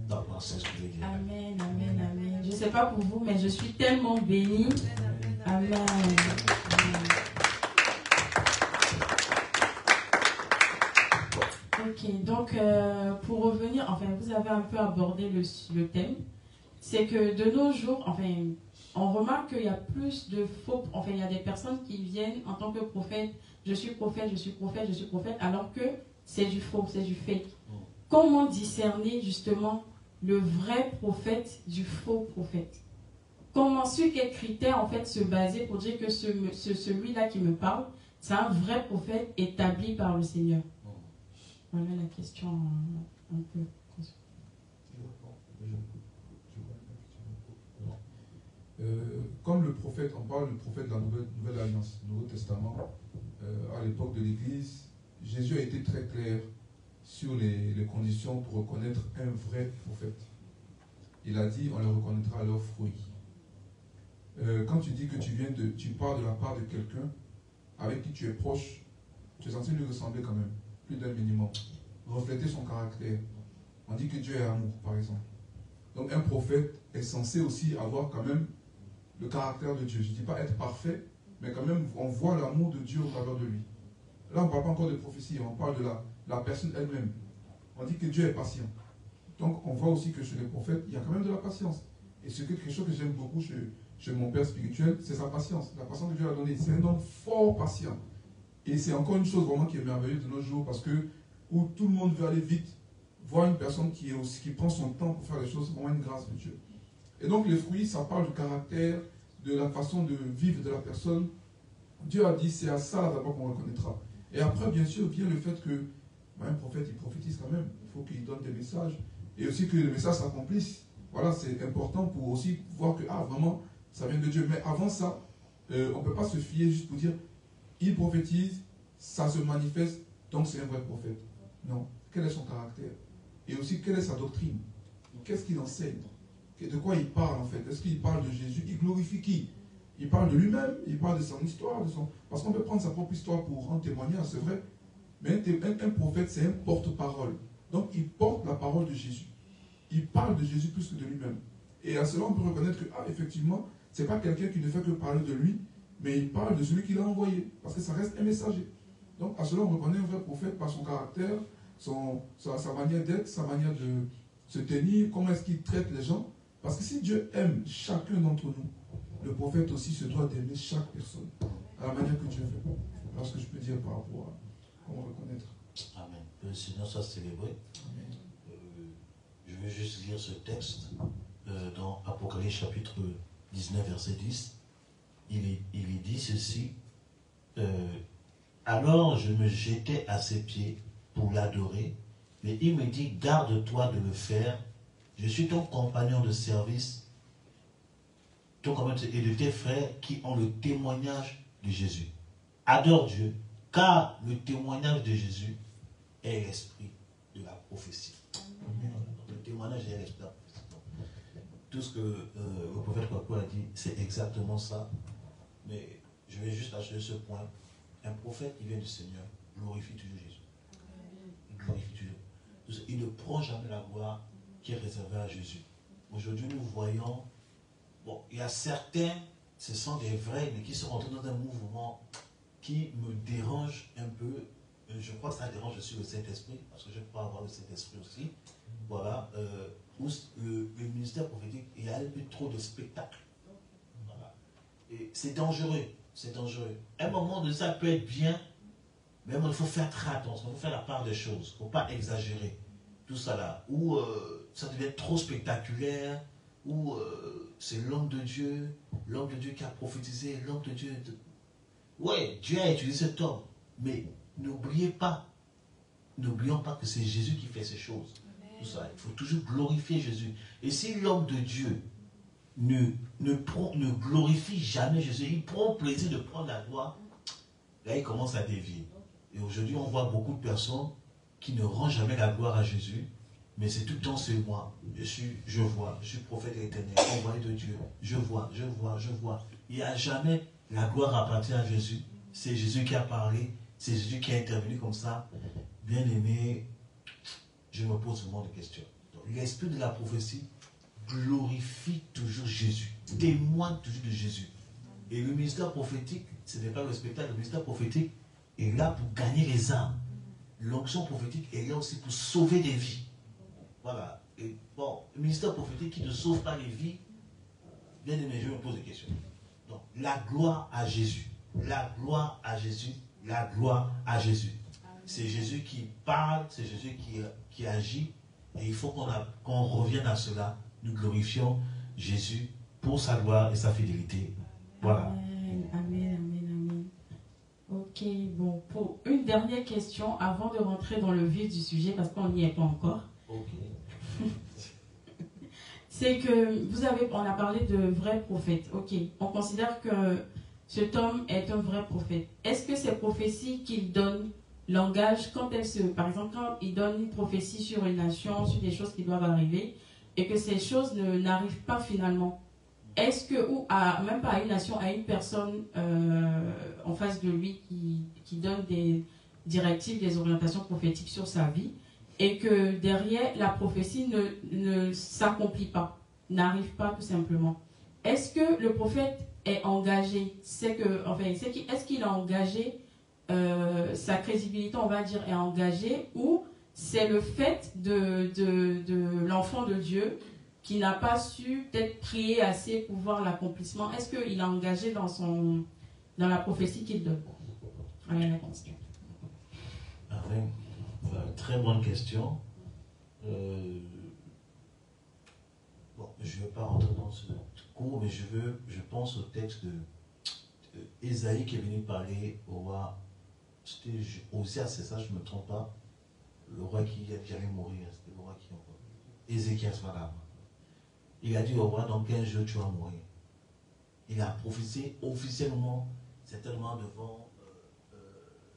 Speaker 2: Donc, c'est ce que je veux dire.
Speaker 1: Amen, amen, amen. Je ne sais pas pour vous, mais je suis tellement bénie. Amen. Ok, donc pour revenir, enfin vous avez un peu abordé le thème, c'est que de nos jours, enfin on remarque qu'il y a plus de faux, enfin il y a des personnes qui viennent en tant que prophète, je suis prophète, je suis prophète, je suis prophète, alors que c'est du faux, c'est du fake. Comment discerner justement le vrai prophète du faux prophète. Comment, sur quels critères en fait se baser pour dire que celui-là qui me parle, c'est un vrai prophète établi par le Seigneur? Voilà la question un peu.
Speaker 3: Comme le prophète, on parle du prophète de la Nouvelle Alliance, Nouveau Testament, à l'époque de l'Église, Jésus a été très clair sur les conditions pour reconnaître un vrai prophète. Il a dit, on le reconnaîtra à leurs fruits. Quand tu dis que tu pars de la part de quelqu'un avec qui tu es proche, tu es censé lui ressembler quand même, plus d'un minimum. Refléter son caractère. On dit que Dieu est amour, par exemple. Donc un prophète est censé aussi avoir quand même le caractère de Dieu. Je ne dis pas être parfait, mais quand même on voit l'amour de Dieu au travers de lui. Là on ne parle pas encore de prophétie, on parle de la personne elle-même. On dit que Dieu est patient. Donc on voit aussi que chez les prophètes, il y a quand même de la patience. Et c'est quelque chose que j'aime beaucoup chez mon père spirituel, c'est sa patience. La patience que Dieu a donnée. C'est un homme fort patient. Et c'est encore une chose vraiment qui est merveilleuse de nos jours, parce que où tout le monde veut aller vite, voir une personne qui prend son temps pour faire les choses, c'est vraiment une grâce de Dieu. Et donc les fruits, ça parle du caractère, de la façon de vivre de la personne. Dieu a dit, c'est à ça d'abord qu'on reconnaîtra. Et après, bien sûr, vient le fait que un prophète, il prophétise quand même. Il faut qu'il donne des messages. Et aussi que les messages s'accomplissent. Voilà, c'est important pour aussi voir que, vraiment, ça vient de Dieu. Mais avant ça, on ne peut pas se fier juste pour dire, il prophétise, ça se manifeste, donc c'est un vrai prophète. Non. Quel est son caractère? Et aussi, quelle est sa doctrine? Qu'est-ce qu'il enseigne? De quoi il parle en fait? Est-ce qu'il parle de Jésus? Il glorifie qui? Il parle de lui-même, il parle de son histoire, parce qu'on peut prendre sa propre histoire pour rendre témoignage, c'est vrai. Mais un prophète, c'est un porte-parole. Donc il porte la parole de Jésus. Il parle de Jésus plus que de lui-même. Et à cela, on peut reconnaître que, effectivement, ce n'est pas quelqu'un qui ne fait que parler de lui, mais il parle de celui qui l'a envoyé, parce que ça reste un messager. Donc à cela, on reconnaît un vrai prophète par son caractère, sa manière d'être, sa manière de se tenir, comment est-ce qu'il traite les gens. Parce que si Dieu aime chacun d'entre nous, le prophète aussi se doit d'aimer chaque personne, à la manière que Dieu veut. Voilà ce que je peux dire par rapport à comment reconnaître.
Speaker 2: Amen. Que le Seigneur soit célébré. Je vais juste lire ce texte dans Apocalypse chapitre 19, verset 10. Il y dit ceci. Alors je me jetai à ses pieds pour l'adorer, mais il me dit, garde-toi de le faire. Je suis ton compagnon de service, ton compagnon et de tes frères qui ont le témoignage de Jésus. Adore Dieu, car le témoignage de Jésus est l'esprit de la prophétie. Le témoignage est l'esprit de la prophétie. Tout ce que le prophète Kwaku a dit, c'est exactement ça. Mais je vais juste acheter ce point. Un prophète qui vient du Seigneur glorifie toujours Jésus. Il glorifie toujours. Il ne prend jamais la gloire qui est réservée à Jésus. Aujourd'hui, nous voyons, bon, il y a certains, ce sont des vrais, mais qui sont rentrés dans un mouvement qui me dérange un peu. Je crois que ça dérange aussi le Saint-Esprit, parce que je crois avoir le Saint-Esprit aussi. Voilà, où le ministère prophétique, il y a un peu trop de spectacle. Voilà. Et c'est dangereux, c'est dangereux. Un moment de ça peut être bien, mais il faut faire très attention, il faut faire la part des choses, il ne faut pas exagérer. Tout ça là, où ça devient trop spectaculaire, où c'est l'homme de Dieu qui a prophétisé, l'homme de Dieu. Ouais, Dieu a utilisé cet homme, mais n'oublions pas que c'est Jésus qui fait ces choses. Tout ça, il faut toujours glorifier Jésus. Et si l'homme de Dieu ne glorifie jamais Jésus, il prend plaisir de prendre la gloire, là il commence à dévier. Et aujourd'hui, on voit beaucoup de personnes qui ne rendent jamais la gloire à Jésus, mais c'est tout le temps c'est moi. Je suis prophète éternel, envoyé de Dieu. Je vois. Il n'y a jamais la gloire appartient à Jésus. C'est Jésus qui a parlé, c'est Jésus qui a intervenu comme ça. Bien aimé, je me pose souvent des questions. L'esprit de la prophétie glorifie toujours Jésus, témoigne toujours de Jésus. Et le ministère prophétique, ce n'est pas le spectacle, le ministère prophétique est là pour gagner les âmes. L'onction prophétique est là aussi pour sauver des vies. Voilà. Et bon, le ministère prophétique qui ne sauve pas les vies, bien aimé, je me pose des questions. Donc, la gloire à Jésus. La gloire à Jésus. La gloire à Jésus. C'est Jésus qui parle, c'est Jésus qui agit. Et il faut qu'on revienne à cela. Nous glorifions Jésus pour sa gloire et sa fidélité. Voilà.
Speaker 1: Amen, amen, amen, amen. Ok, bon, pour une dernière question avant de rentrer dans le vif du sujet, parce qu'on n'y est pas encore.
Speaker 2: Ok.
Speaker 1: C'est que on a parlé de vrais prophètes. Ok, on considère que cet homme est un vrai prophète. Est-ce que ces prophéties qu'il donne l'engagent par exemple, quand il donne une prophétie sur une nation, sur des choses qui doivent arriver, et que ces choses n'arrivent pas finalement? Est-ce que, même pas à une nation, à une personne en face de lui qui donne des directives, des orientations prophétiques sur sa vie, et que derrière, la prophétie ne s'accomplit pas, n'arrive pas tout simplement. Est-ce que le prophète est engagé? Est-ce qu'il a engagé, sa crédibilité, on va dire, est engagée, ou c'est le fait de l'enfant de Dieu qui n'a pas su peut-être prier assez pour voir l'accomplissement? Est-ce qu'il a engagé dans la prophétie qu'il donne? Voilà la question.
Speaker 2: Amen. Très bonne question. Bon, je ne vais pas rentrer dans ce cours, mais je pense au texte de Ésaïe qui est venu parler au roi. C'était Osée, c'est ça, je ne me trompe pas. Le roi qui allait mourir, c'était le roi qui Ézéchias, voilà. Il a dit au roi, dans 15 jours, tu vas mourir. Il a prophétisé officiellement, certainement devant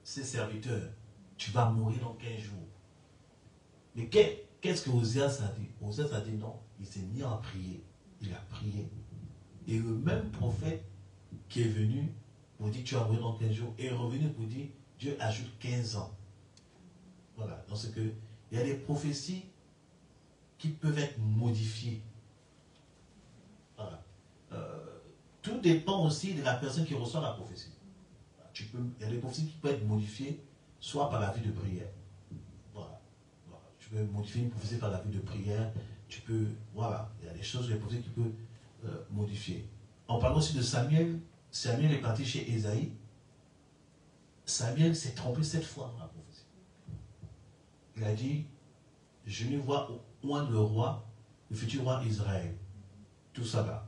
Speaker 2: ses serviteurs. Tu vas mourir dans 15 jours. Mais qu'est-ce que Oséas a dit? Oséas a dit non. Il s'est mis à prier. Il a prié. Et le même prophète qui est venu pour dire tu vas mourir dans 15 jours est revenu pour dire Dieu ajoute 15 ans. Voilà. Donc c'est que il y a des prophéties qui peuvent être modifiées. Voilà. Tout dépend aussi de la personne qui reçoit la prophétie. Il y a des prophéties qui peuvent être modifiées, soit par la vie de prière. Voilà. Tu peux modifier une prophétie par la vie de prière. Tu peux, voilà, il y a des choses, des prophéties qui peuvent modifier. On parle aussi de Samuel. Samuel est parti chez Ésaïe. Samuel s'est trompé 7 fois dans la prophétie. Il a dit, je ne vois point le roi, le futur roi d'Israël. Tout ça là.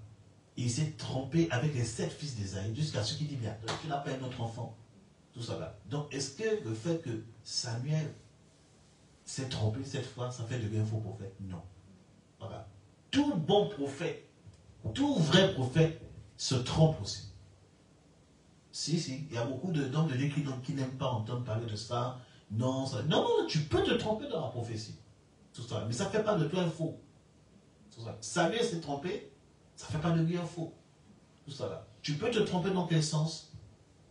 Speaker 2: Il s'est trompé avec les 7 fils d'Ésaïe, jusqu'à ce qu'il dit bien, tu n'as pas un autre enfant. Tout ça là. Donc, est-ce que le fait que Samuel s'est trompé 7 fois, ça fait de lui un faux prophète? Non. Voilà. Tout bon prophète, tout vrai prophète se trompe aussi. Si, il y a beaucoup d'hommes de Dieu qui n'aiment pas entendre parler de ça. Non, non, tu peux te tromper dans la prophétie. Tout ça. Mais ça ne fait pas de toi un faux. Tout ça. Samuel s'est trompé, ça ne fait pas de lui un faux. Tout ça là. Tu peux te tromper dans quel sens?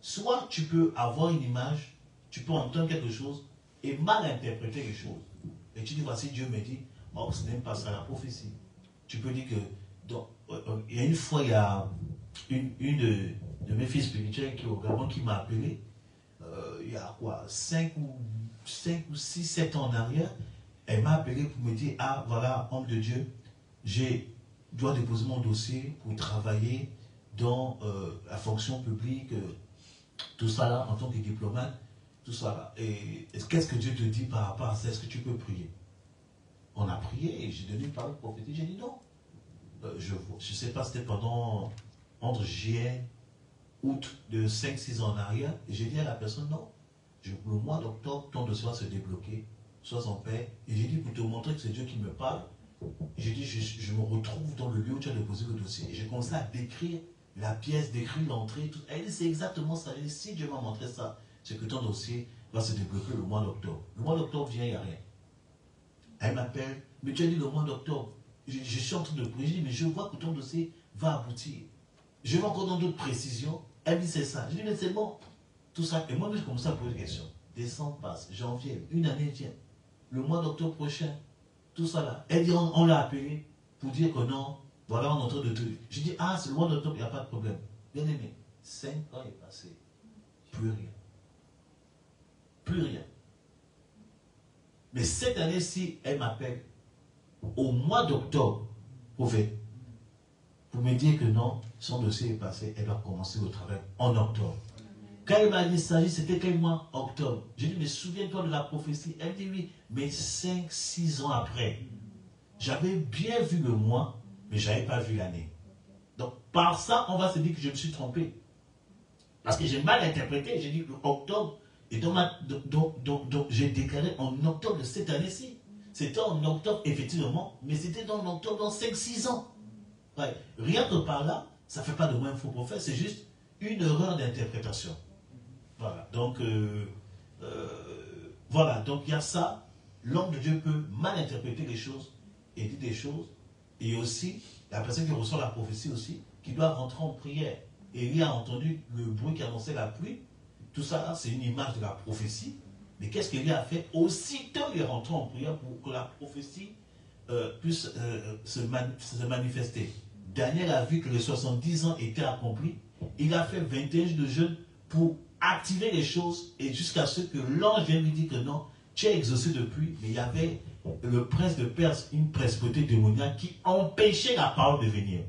Speaker 2: Soit tu peux avoir une image, tu peux entendre quelque chose et mal interpréter les choses. Et tu dis, voici Dieu me dit, oh, ce n'est pas ça la prophétie. Tu peux dire que, il y a une fois, il y a une de mes fils spirituels qui est au Gabon qui m'a appelé, il y a quoi, 5 ou 6, 7 ans en arrière, elle m'a appelé pour me dire, ah voilà, homme de Dieu, je dois déposer mon dossier pour travailler dans la fonction publique, tout ça là, en tant que diplomate, tout ça là. Et qu'est-ce que Dieu te dit par rapport à ça? Est-ce que tu peux prier? On a prié et j'ai donné une parole prophétique, j'ai dit non. Je ne sais pas, c'était entre juillet, août de 5-6 ans en arrière, et j'ai dit à la personne non. Le mois d'octobre, ton dossier va se débloquer, sois en paix. Et j'ai dit pour te montrer que c'est Dieu qui me parle, j'ai dit je me retrouve dans le lieu où tu as déposé le dossier. Et j'ai commencé à décrire la pièce, décrire l'entrée, tout. Elle dit c'est exactement ça. J'ai dit si Dieu m'a montré ça, c'est que ton dossier va se débloquer le mois d'octobre. Le mois d'octobre vient, il n'y a rien. Elle m'appelle, mais tu as dit le mois d'octobre. Je suis en train de prier, je dis mais je vois que ton dossier va aboutir. Je vais encore dans d'autres précisions. Elle dit c'est ça. Je dis mais c'est bon. Tout ça. Et moi, je commence à poser des questions. Décembre passe, janvier, une année vient. Le mois d'octobre prochain, tout ça là. Elle dit on l'a appelé pour dire que non, voilà, on est en train de te. Je dis ah, c'est le mois d'octobre, il n'y a pas de problème. Bien aimé, 5 ans est passé. Plus rien. Plus rien. Mais cette année-ci, elle m'appelle au mois d'octobre pour me dire que non, son dossier est passé, elle doit commencer le travail en octobre. Quand elle m'a dit ça, c'était quel mois? Octobre. J'ai dit, mais souviens-toi de la prophétie. Elle dit oui, mais 5-6 ans après. J'avais bien vu le mois, mais je n'avais pas vu l'année. Donc, par ça, on va se dire que je me suis trompé. Parce que j'ai mal interprété. J'ai dit octobre. Et donc j'ai déclaré en octobre de cette année-ci. C'était en octobre, effectivement, mais c'était en octobre dans 5-6 ans. Ouais. Rien que par là, ça ne fait pas de moi un faux prophète, c'est juste une erreur d'interprétation. Voilà. Donc, voilà. Donc, il y a ça. L'homme de Dieu peut mal interpréter les choses et dire des choses. Et aussi, la personne qui reçoit la prophétie aussi, qui doit rentrer en prière. Et il a entendu le bruit qui annonçait la pluie. Tout ça, c'est une image de la prophétie. Mais qu'est-ce qu'il a fait? Aussitôt, il est rentré en prière pour que la prophétie puisse se manifester. Daniel a vu que les 70 ans étaient accomplis. Il a fait 21 jours de jeûne pour activer les choses et jusqu'à ce que l'ange vienne lui dire que non, tu es exaucé depuis. Mais il y avait le prince de Perse, une principauté démoniaque qui empêchait la parole de venir.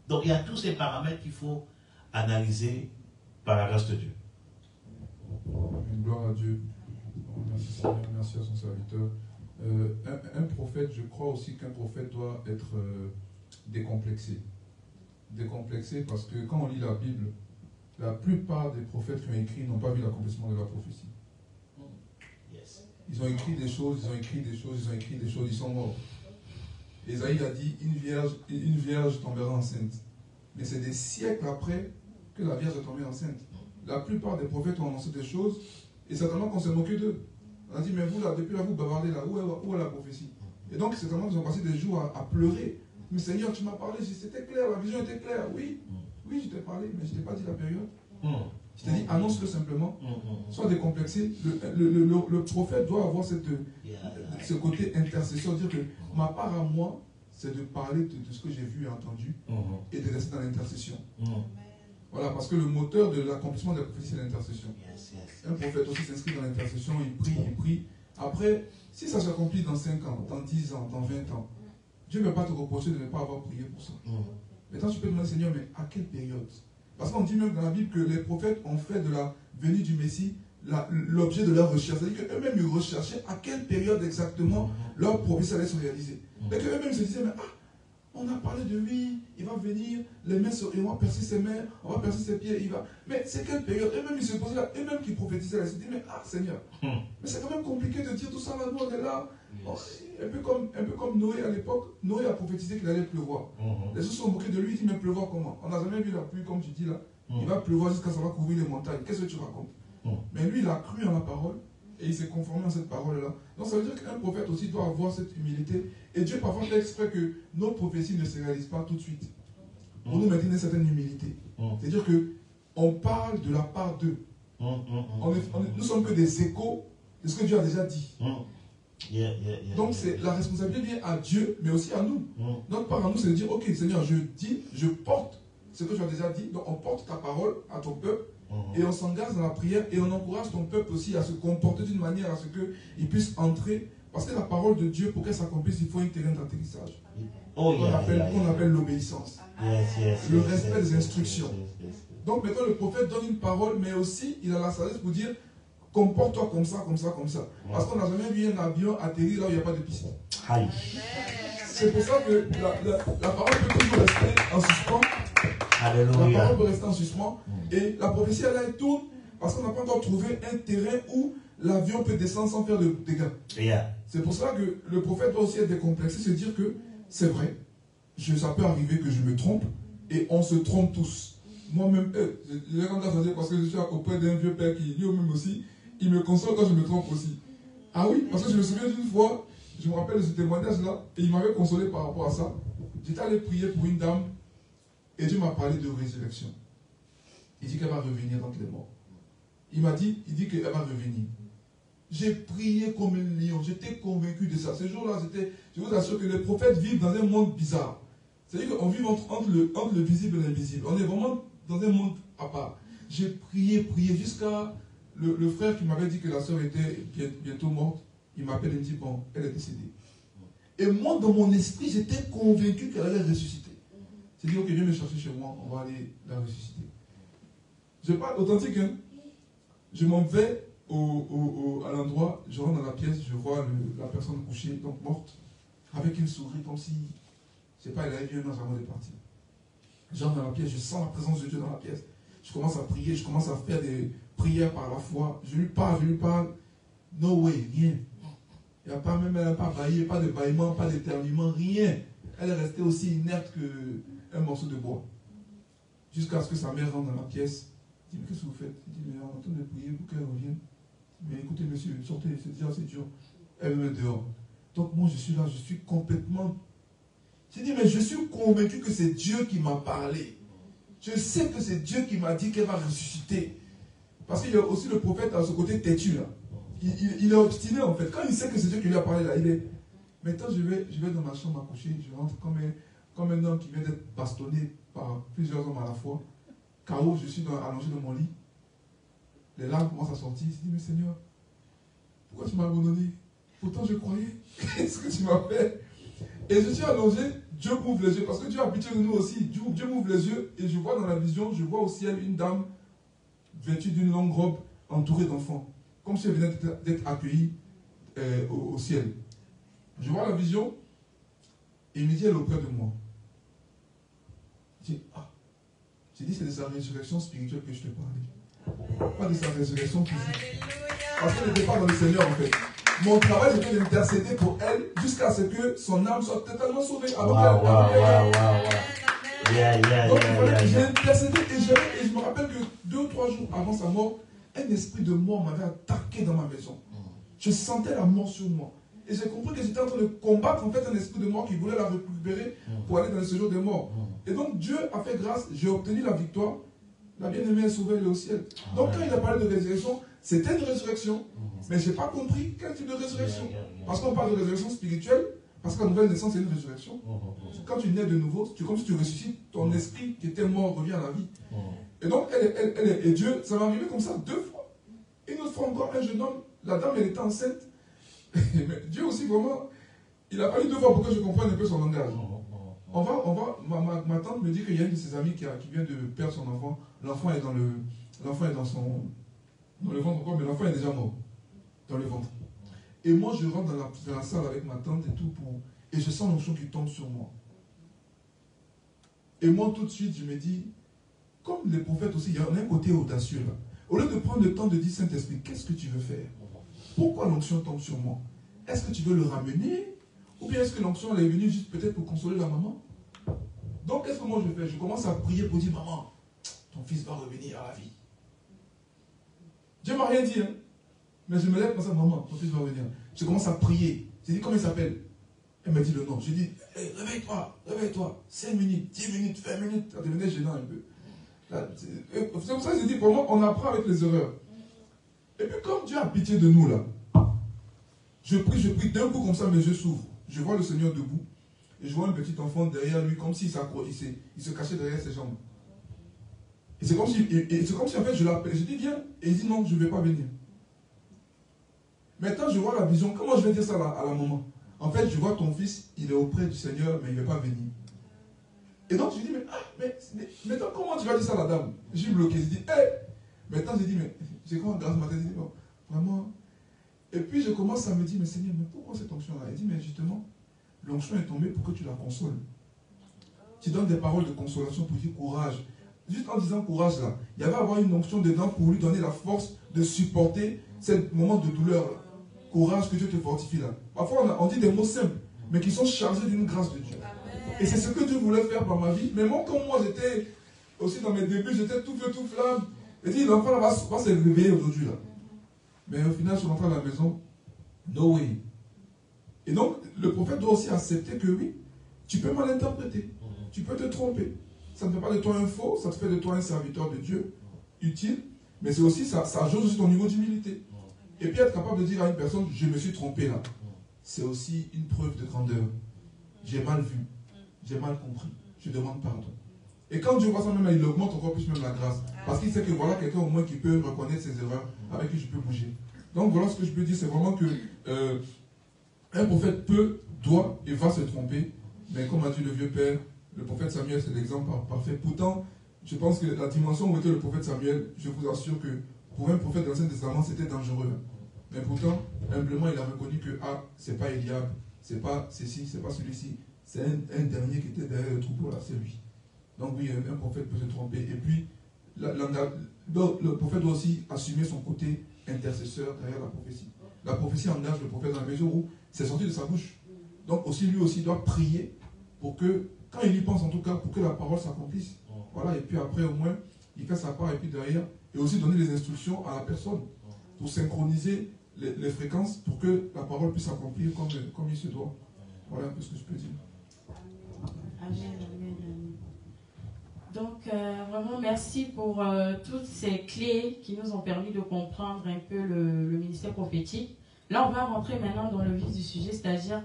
Speaker 2: Donc il y a tous ces paramètres qu'il faut analyser par la grâce de Dieu.
Speaker 3: Gloire à Dieu. Merci Seigneur, merci à son serviteur. Un prophète, je crois aussi qu'un prophète doit être décomplexé. Décomplexé parce que quand on lit la Bible, la plupart des prophètes qui ont écrit n'ont pas vu l'accomplissement de la prophétie. Ils ont écrit des choses, ils ont écrit des choses, ils ont écrit des choses, ils sont morts. Ésaïe a dit, une vierge tombera enceinte. Mais c'est des siècles après que la vierge est tombée enceinte. La plupart des prophètes ont annoncé des choses et certainement qu'on s'est moqué d'eux. On a dit, mais vous là, depuis là, vous bavardez là, où est la prophétie? Et donc, certainement qu'ils ont passé des jours à pleurer. Mais Seigneur, tu m'as parlé, c'était clair, la vision était claire. Oui, je t'ai parlé, mais je ne t'ai pas dit la période. Je t'ai dit, annonce-le simplement. Sois décomplexé. Le prophète doit avoir ce côté intercesseur, dire que ma part à moi, c'est de parler de ce que j'ai vu et entendu et de rester dans l'intercession. Voilà, parce que le moteur de l'accomplissement de la prophétie, c'est l'intercession. Un prophète aussi s'inscrit dans l'intercession, il prie. Après, si ça s'accomplit dans 5 ans, dans 10 ans, dans 20 ans, Dieu ne va pas te reprocher de ne pas avoir prié pour ça. Maintenant, tu peux demander, Seigneur, mais à quelle période? Parce qu'on dit même dans la Bible que les prophètes ont fait de la venue du Messie l'objet de leur recherche. C'est-à-dire qu'eux-mêmes, ils recherchaient à quelle période exactement leur prophétie allait se réaliser. Et qu'eux-mêmes se disaient, mais on a parlé de lui, il va venir, les mains et on va percer ses mains, on va percer ses pieds, il va. Mais c'est quelle période? Eux-mêmes, ils se posaient là, eux-mêmes qui prophétisaient, ils se disaient, mais Seigneur, mais c'est quand même compliqué de dire tout ça là, nous on est là. Un peu comme Noé à l'époque, Noé a prophétisé qu'il allait pleuvoir. Les gens se sont moqués de lui, il dit, mais pleuvoir comment? On n'a jamais vu la pluie comme tu dis là. Il va pleuvoir jusqu'à ce que ça va couvrir les montagnes. Qu'est-ce que tu racontes? Mais lui, il a cru en la parole et il s'est conformé à cette parole-là. Donc ça veut dire qu'un prophète aussi doit avoir cette humilité. Et Dieu parfois fait exprès que nos prophéties ne se réalisent pas tout de suite. Pour nous maintenir une certaine humilité. C'est-à-dire qu'on parle de la part d'eux. Nous sommes que des échos de ce que Dieu a déjà dit. Donc la responsabilité vient à Dieu, mais aussi à nous. Notre part à nous, c'est de dire, ok Seigneur, je dis, je porte ce que tu as déjà dit. Donc on porte ta parole à ton peuple. Et on s'engage dans la prière et on encourage ton peuple aussi à se comporter d'une manière à ce qu'il puisse entrer. Parce que la parole de Dieu, pour qu'elle s'accomplisse, il faut un terrain d'atterrissage. Qu'on appelle l'obéissance. Le respect des instructions. Donc maintenant le prophète donne une parole, mais aussi il a la sagesse pour dire, comporte-toi comme ça, comme ça, comme ça. Parce qu'on n'a jamais vu un avion atterrir là où il n'y a pas de piste. C'est pour ça que la parole peut toujours rester en suspens. Alléluia. La parole peut rester en suspens. Et la prophétie, elle tourne parce qu'on n'a pas encore trouvé un terrain où l'avion peut descendre sans faire de dégâts. C'est pour ça que le prophète doit aussi être décomplexé, se dire que c'est vrai, ça peut arriver que je me trompe, et on se trompe tous. Moi-même, j'ai quand même parce que je suis auprès d'un vieux père qui lui-même aussi, il me console quand je me trompe aussi. Ah oui, parce que je me souviens d'une fois, je me rappelle de ce témoignage-là, et il m'avait consolé par rapport à ça. J'étais allé prier pour une dame, et Dieu m'a parlé de résurrection. Il dit qu'elle va revenir d'entre les morts. Il dit qu'elle va revenir. J'ai prié comme un lion, j'étais convaincu de ça. Ce jour-là, je vous assure que les prophètes vivent dans un monde bizarre. C'est-à-dire qu'on vit entre le visible et l'invisible. On est vraiment dans un monde à part. J'ai prié jusqu'à le frère qui m'avait dit que la soeur était bientôt morte. Il m'appelle et me dit, bon, elle est décédée. Et moi, dans mon esprit, j'étais convaincu qu'elle allait ressusciter. J'ai dit, ok, viens me chercher chez moi, on va aller la ressusciter. Je parle authentique, hein. je m'en vais à l'endroit, je rentre dans la pièce, je vois la personne couchée, donc morte, avec une souris, comme si, je sais pas, elle avait vu un ange avant de partir. J'entre dans la pièce, je sens la présence de Dieu dans la pièce. Je commence à prier, je commence à faire des prières par la foi. Je lui parle. No way, rien. Il n'y a pas même, elle n'a pas baillé, pas de bâillement, pas d'éternuement, rien. Elle est restée aussi inerte qu'un morceau de bois. Jusqu'à ce que sa mère rentre dans la pièce. Elle dit, mais qu'est-ce que vous faites? Elle dit, mais on est en train de prier pour qu'elle revienne. Mais écoutez, monsieur, sortez, c'est dur. Elle me met dehors. Donc moi, je suis là, je suis complètement... J'ai dit, mais je suis convaincu que c'est Dieu qui m'a parlé. Je sais que c'est Dieu qui m'a dit qu'elle va ressusciter. Parce qu'il y a aussi le prophète à ce côté têtu, là. Il est obstiné, en fait. Quand il sait que c'est Dieu qui lui a parlé, là, il est... Maintenant, je vais dans ma chambre à coucher, je rentre comme un homme qui vient d'être bastonné par plusieurs hommes à la fois. KO, je suis allongé dans mon lit. Les larmes commencent à sortir. Je dis, mais Seigneur, pourquoi tu m'as abandonné? Pourtant, je croyais. Qu'est-ce que tu m'as fait? Et je suis allongé, Dieu m'ouvre les yeux, parce que Dieu a pitié de nous aussi. Dieu m'ouvre les yeux, et je vois dans la vision, je vois au ciel une dame vêtue d'une longue robe, entourée d'enfants. Comme si elle venait d'être accueillie au ciel. Je vois la vision, et il me dit, elle est auprès de moi. Je dis, ah. J'ai dit, c'est de sa résurrection spirituelle que je te parlais. Pas de sa résurrection physique. Parce qu'elle n'était pas dans le Seigneur, en fait. Mon travail, c'était d'intercéder pour elle jusqu'à ce que son âme soit totalement sauvée. Donc, j'ai intercédé et je me rappelle que 2 ou 3 jours avant sa mort, un esprit de mort m'avait attaqué dans ma maison. Je sentais la mort sur moi. Et j'ai compris que j'étais en train de combattre en fait un esprit de mort qui voulait la récupérer pour aller dans le séjour des morts. Et donc Dieu a fait grâce, j'ai obtenu la victoire. La bien-aimée est sauvée, elle est au ciel. Donc quand il a parlé de résurrection, c'était une résurrection. Mais je n'ai pas compris quel type de résurrection. Parce qu'on parle de résurrection spirituelle, parce que la nouvelle naissance c'est une résurrection. Quand tu nais de nouveau, c'est comme si tu ressuscites, ton esprit qui était mort revient à la vie. Et donc et Dieu, ça m'est arrivé comme ça 2 fois. Une autre fois encore, un jeune homme, la dame elle était enceinte. Mais Dieu aussi vraiment, il a fallu 2 fois pour que je comprenne un peu son langage. Ma tante me dit qu'il y a une de ses amies qui vient de perdre son enfant. L'enfant est dans le ventre encore, mais l'enfant est déjà mort dans le ventre. Et moi je rentre dans la salle avec ma tante et tout et je sens l'onction qui tombe sur moi. Et moi tout de suite je me dis, comme les prophètes aussi, il y a un côté audacieux là. Au lieu de prendre le temps de dire Saint-Esprit, qu'est-ce que tu veux faire? Pourquoi l'onction tombe sur moi? Est-ce que tu veux le ramener? Ou bien est-ce que l'onction est venue juste peut-être pour consoler la maman? Donc qu'est-ce que moi je fais? Je commence à prier pour dire, maman, ton fils va revenir à la vie. Dieu ne m'a rien dit, hein? Mais je me lève comme ça, maman, ton fils va revenir. Je commence à prier. J'ai dit, comment il s'appelle? Elle m'a dit le nom. J'ai dit, hey, réveille-toi, 5 minutes, 10 minutes, 20 minutes. Ça devenait gênant un peu. C'est comme ça que j'ai dit, pour moi, on apprend avec les erreurs. Et puis comme Dieu a pitié de nous là, je prie, d'un coup comme ça mes yeux s'ouvrent. Je vois le Seigneur debout et je vois un petit enfant derrière lui comme s'il se cachait derrière ses jambes. Et c'est comme si en fait je l'appelle, je dis viens, et il dit non, je ne vais pas venir. Maintenant je vois la vision, comment je vais dire ça à la maman? En fait je vois ton fils, il est auprès du Seigneur mais il ne va pas venir. Et donc je dis mais maintenant comment tu vas dire ça à la dame? J'ai bloqué, je dis hé! Maintenant j'ai dit mais j'ai quoi grâce matin, je dis bon, vraiment. Et puis je commence à me dire mais Seigneur, mais pourquoi cette onction-là? Il dit mais justement, l'onction est tombée pour que tu la consoles. Tu donnes des paroles de consolation pour dire courage. Juste en disant courage là, il y avait à avoir une onction dedans pour lui donner la force de supporter ce moment de douleur là. Courage que Dieu te fortifie là. Parfois on dit des mots simples, mais qui sont chargés d'une grâce de Dieu. Amen. Et c'est ce que Dieu voulait faire par ma vie. Mais moi, comme moi j'étais aussi dans mes débuts, j'étais tout feu, tout flamme. Et dit l'enfant là va se réveiller aujourd'hui là. Mais au final, je suis rentré à la maison, no way. Et donc, le prophète doit aussi accepter que oui, tu peux mal interpréter, tu peux te tromper. Ça ne fait pas de toi un faux, ça te fait de toi un serviteur de Dieu, utile, mais c'est aussi, ça jauge aussi ton niveau d'humilité. Et puis être capable de dire à une personne, je me suis trompé là, c'est aussi une preuve de grandeur. J'ai mal vu, j'ai mal compris, je demande pardon. Et quand Dieu voit ça même, il augmente encore plus même la grâce. Parce qu'il sait que voilà quelqu'un au moins qui peut reconnaître ses erreurs, avec qui je peux bouger. Donc voilà ce que je peux dire, c'est vraiment que un prophète doit et va se tromper. Mais comme a dit le vieux père, le prophète Samuel, c'est l'exemple parfait. Pourtant, je pense que la dimension où était le prophète Samuel, je vous assure que Pour un prophète de l'Ancien Testament, c'était dangereux. Mais pourtant, humblement, il a reconnu que c'est pas Eliab, c'est pas ceci, c'est pas celui-ci. C'est un dernier qui était derrière le troupeau là, c'est lui. Donc oui, un prophète peut se tromper. Et puis, le prophète doit aussi assumer son côté intercesseur derrière la prophétie. La prophétie engage le prophète dans la mesure où c'est sorti de sa bouche. Donc aussi, lui aussi doit prier pour que, quand il y pense en tout cas, pour que la parole s'accomplisse. Voilà, et puis après au moins, il fait sa part et puis derrière, et aussi donner les instructions à la personne pour synchroniser les fréquences pour que la parole puisse s'accomplir comme il se doit. Voilà un peu ce que je peux dire.
Speaker 1: Amen, amen, amen. Donc, vraiment, merci pour toutes ces clés qui nous ont permis de comprendre un peu le ministère prophétique. Là, on va rentrer maintenant dans le vif du sujet, c'est-à-dire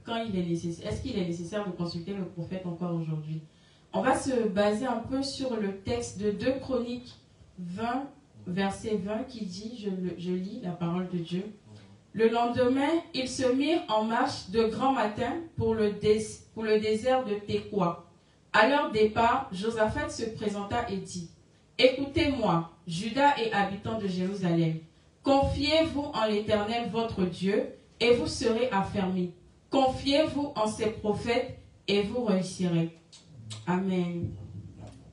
Speaker 1: quand il est nécessaire, est-ce qu'il est nécessaire de consulter le prophète encore aujourd'hui? On va se baser un peu sur le texte de 2 Chroniques 20, verset 20, qui dit, je lis la parole de Dieu. Le lendemain, ils se mirent en marche de grand matin pour le désert de Tekoa. À leur départ, Josaphat se présenta et dit, « Écoutez-moi, Juda et habitants de Jérusalem, confiez-vous en l'Éternel votre Dieu et vous serez affermis. Confiez-vous en ses prophètes et vous réussirez. » Amen.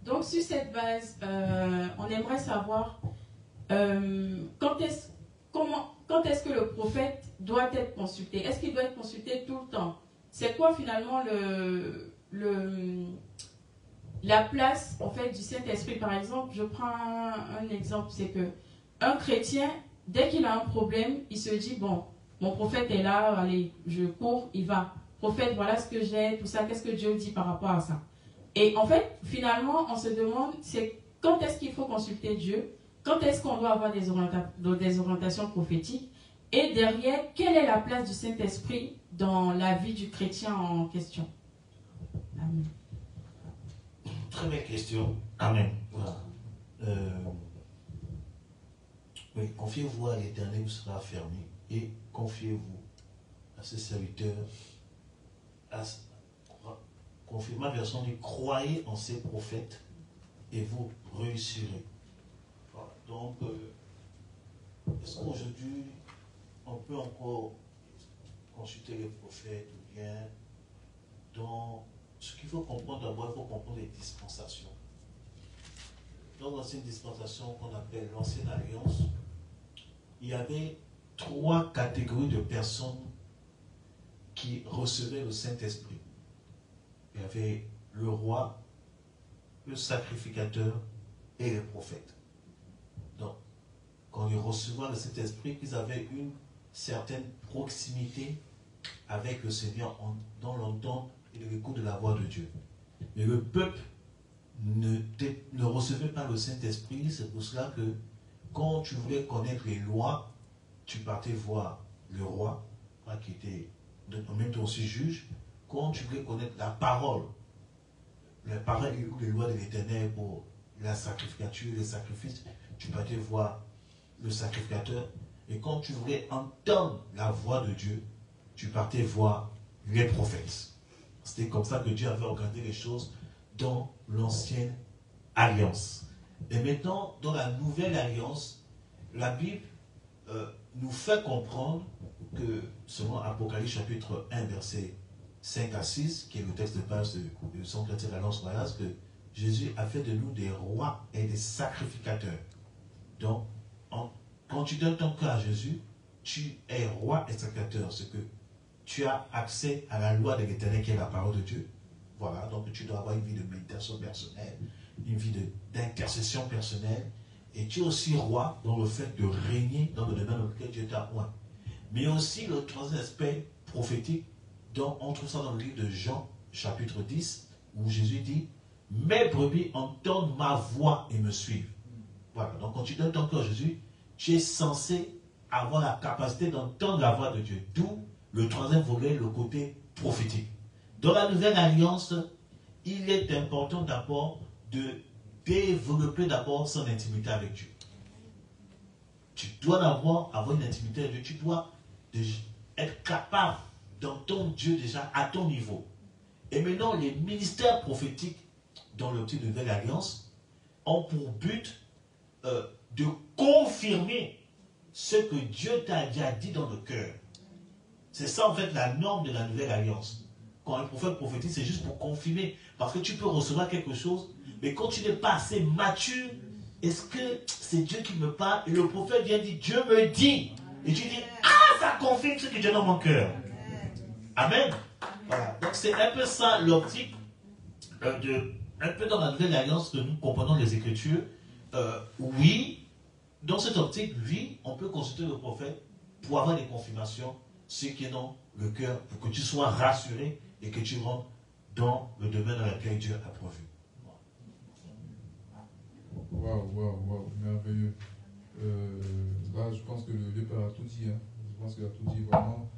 Speaker 1: Donc sur cette base, on aimerait savoir quand est-ce que le prophète doit être consulté? Est-ce qu'il doit être consulté tout le temps? C'est quoi finalement la place en fait du Saint-Esprit? Par exemple, je prends un exemple, c'est que un chrétien, dès qu'il a un problème, il se dit, bon, mon prophète est là, allez, je cours, il va. Prophète, voilà ce que j'ai, tout ça, qu'est-ce que Dieu dit par rapport à ça? Et en fait, finalement, on se demande, c'est quand est-ce qu'il faut consulter Dieu? Quand est-ce qu'on doit avoir des orientations prophétiques? Et derrière, quelle est la place du Saint-Esprit dans la vie du chrétien en question? Amen.
Speaker 2: Très belle question. Amen. Voilà. Oui, confiez-vous à l'Éternel, vous serez affermis. Et confiez-vous à ses serviteurs. Ma version dit, croyez en ses prophètes et vous réussirez. Voilà. Donc, est-ce qu'aujourd'hui, on peut encore consulter les prophètes ou bien dans ce qu'il faut comprendre d'abord, il faut comprendre les dispensations. Dans l'ancienne dispensation qu'on appelle l'ancienne alliance, il y avait 3 catégories de personnes qui recevaient le Saint-Esprit. Il y avait le roi, le sacrificateur et les prophètes. Donc, quand ils recevaient le Saint-Esprit, ils avaient une certaine proximité avec le Seigneur dans l'entente et l'écoute de la voix de Dieu. Mais le peuple ne recevait pas le Saint-Esprit, c'est pour cela que quand tu voulais connaître les lois, tu partais voir le roi, qui était en même temps aussi juge. Quand tu voulais connaître la parole et les lois de l'Éternel pour la sacrificature, les sacrifices, tu partais voir le sacrificateur. Et quand tu voulais entendre la voix de Dieu, tu partais voir les prophètes. C'était comme ça que Dieu avait organisé les choses dans l'ancienne alliance. Et maintenant, dans la nouvelle alliance, la Bible nous fait comprendre que, selon Apocalypse chapitre 1, verset 5 à 6, qui est le texte de base de son chrétien l'alliance royale, que Jésus a fait de nous des rois et des sacrificateurs. Donc, quand tu donnes ton cœur à Jésus, tu es roi et sacrificateur. C'est que tu as accès à la loi de l'Éternel qui est la parole de Dieu. Voilà, donc tu dois avoir une vie de méditation personnelle, une vie d'intercession personnelle. Et tu es aussi roi dans le fait de régner dans le domaine dans lequel Dieu t'a oint. Mais aussi le troisième aspect prophétique, dont on trouve ça dans le livre de Jean, chapitre 10, où Jésus dit, « Mes brebis entendent ma voix et me suivent. » Voilà, donc quand tu donnes ton cœur à Jésus, tu es censé avoir la capacité d'entendre la voix de Dieu. D'où le troisième volet, le côté prophétique. Dans la nouvelle alliance, il est important d'abord de développer d'abord son intimité avec Dieu. Tu dois avoir une intimité avec Dieu. Tu dois être capable d'entendre Dieu déjà à ton niveau. Et maintenant, les ministères prophétiques dans l'optique de nouvelle alliance ont pour but de confirmer ce que Dieu t'a déjà dit dans le cœur. C'est ça en fait la norme de la nouvelle alliance. Quand un prophète prophétise, c'est juste pour confirmer. Parce que tu peux recevoir quelque chose, mais quand tu n'es pas assez mature, est-ce que c'est Dieu qui me parle? Et le prophète vient dire, Dieu me dit. Et tu dis, ah, ça confirme ce que Dieu a dans mon cœur. Amen. Voilà. Donc c'est un peu ça l'optique, un peu dans la nouvelle alliance que nous comprenons les Écritures. Oui, dans cette optique, oui, on peut consulter le prophète pour avoir des confirmations, ce qui est dans le cœur, pour que tu sois rassuré et que tu rentres dans le domaine dans lequel Dieu a prévu.
Speaker 3: Waouh, merveilleux. Là, je pense que le vieux père a tout dit. Hein. Je pense qu'il a tout dit vraiment.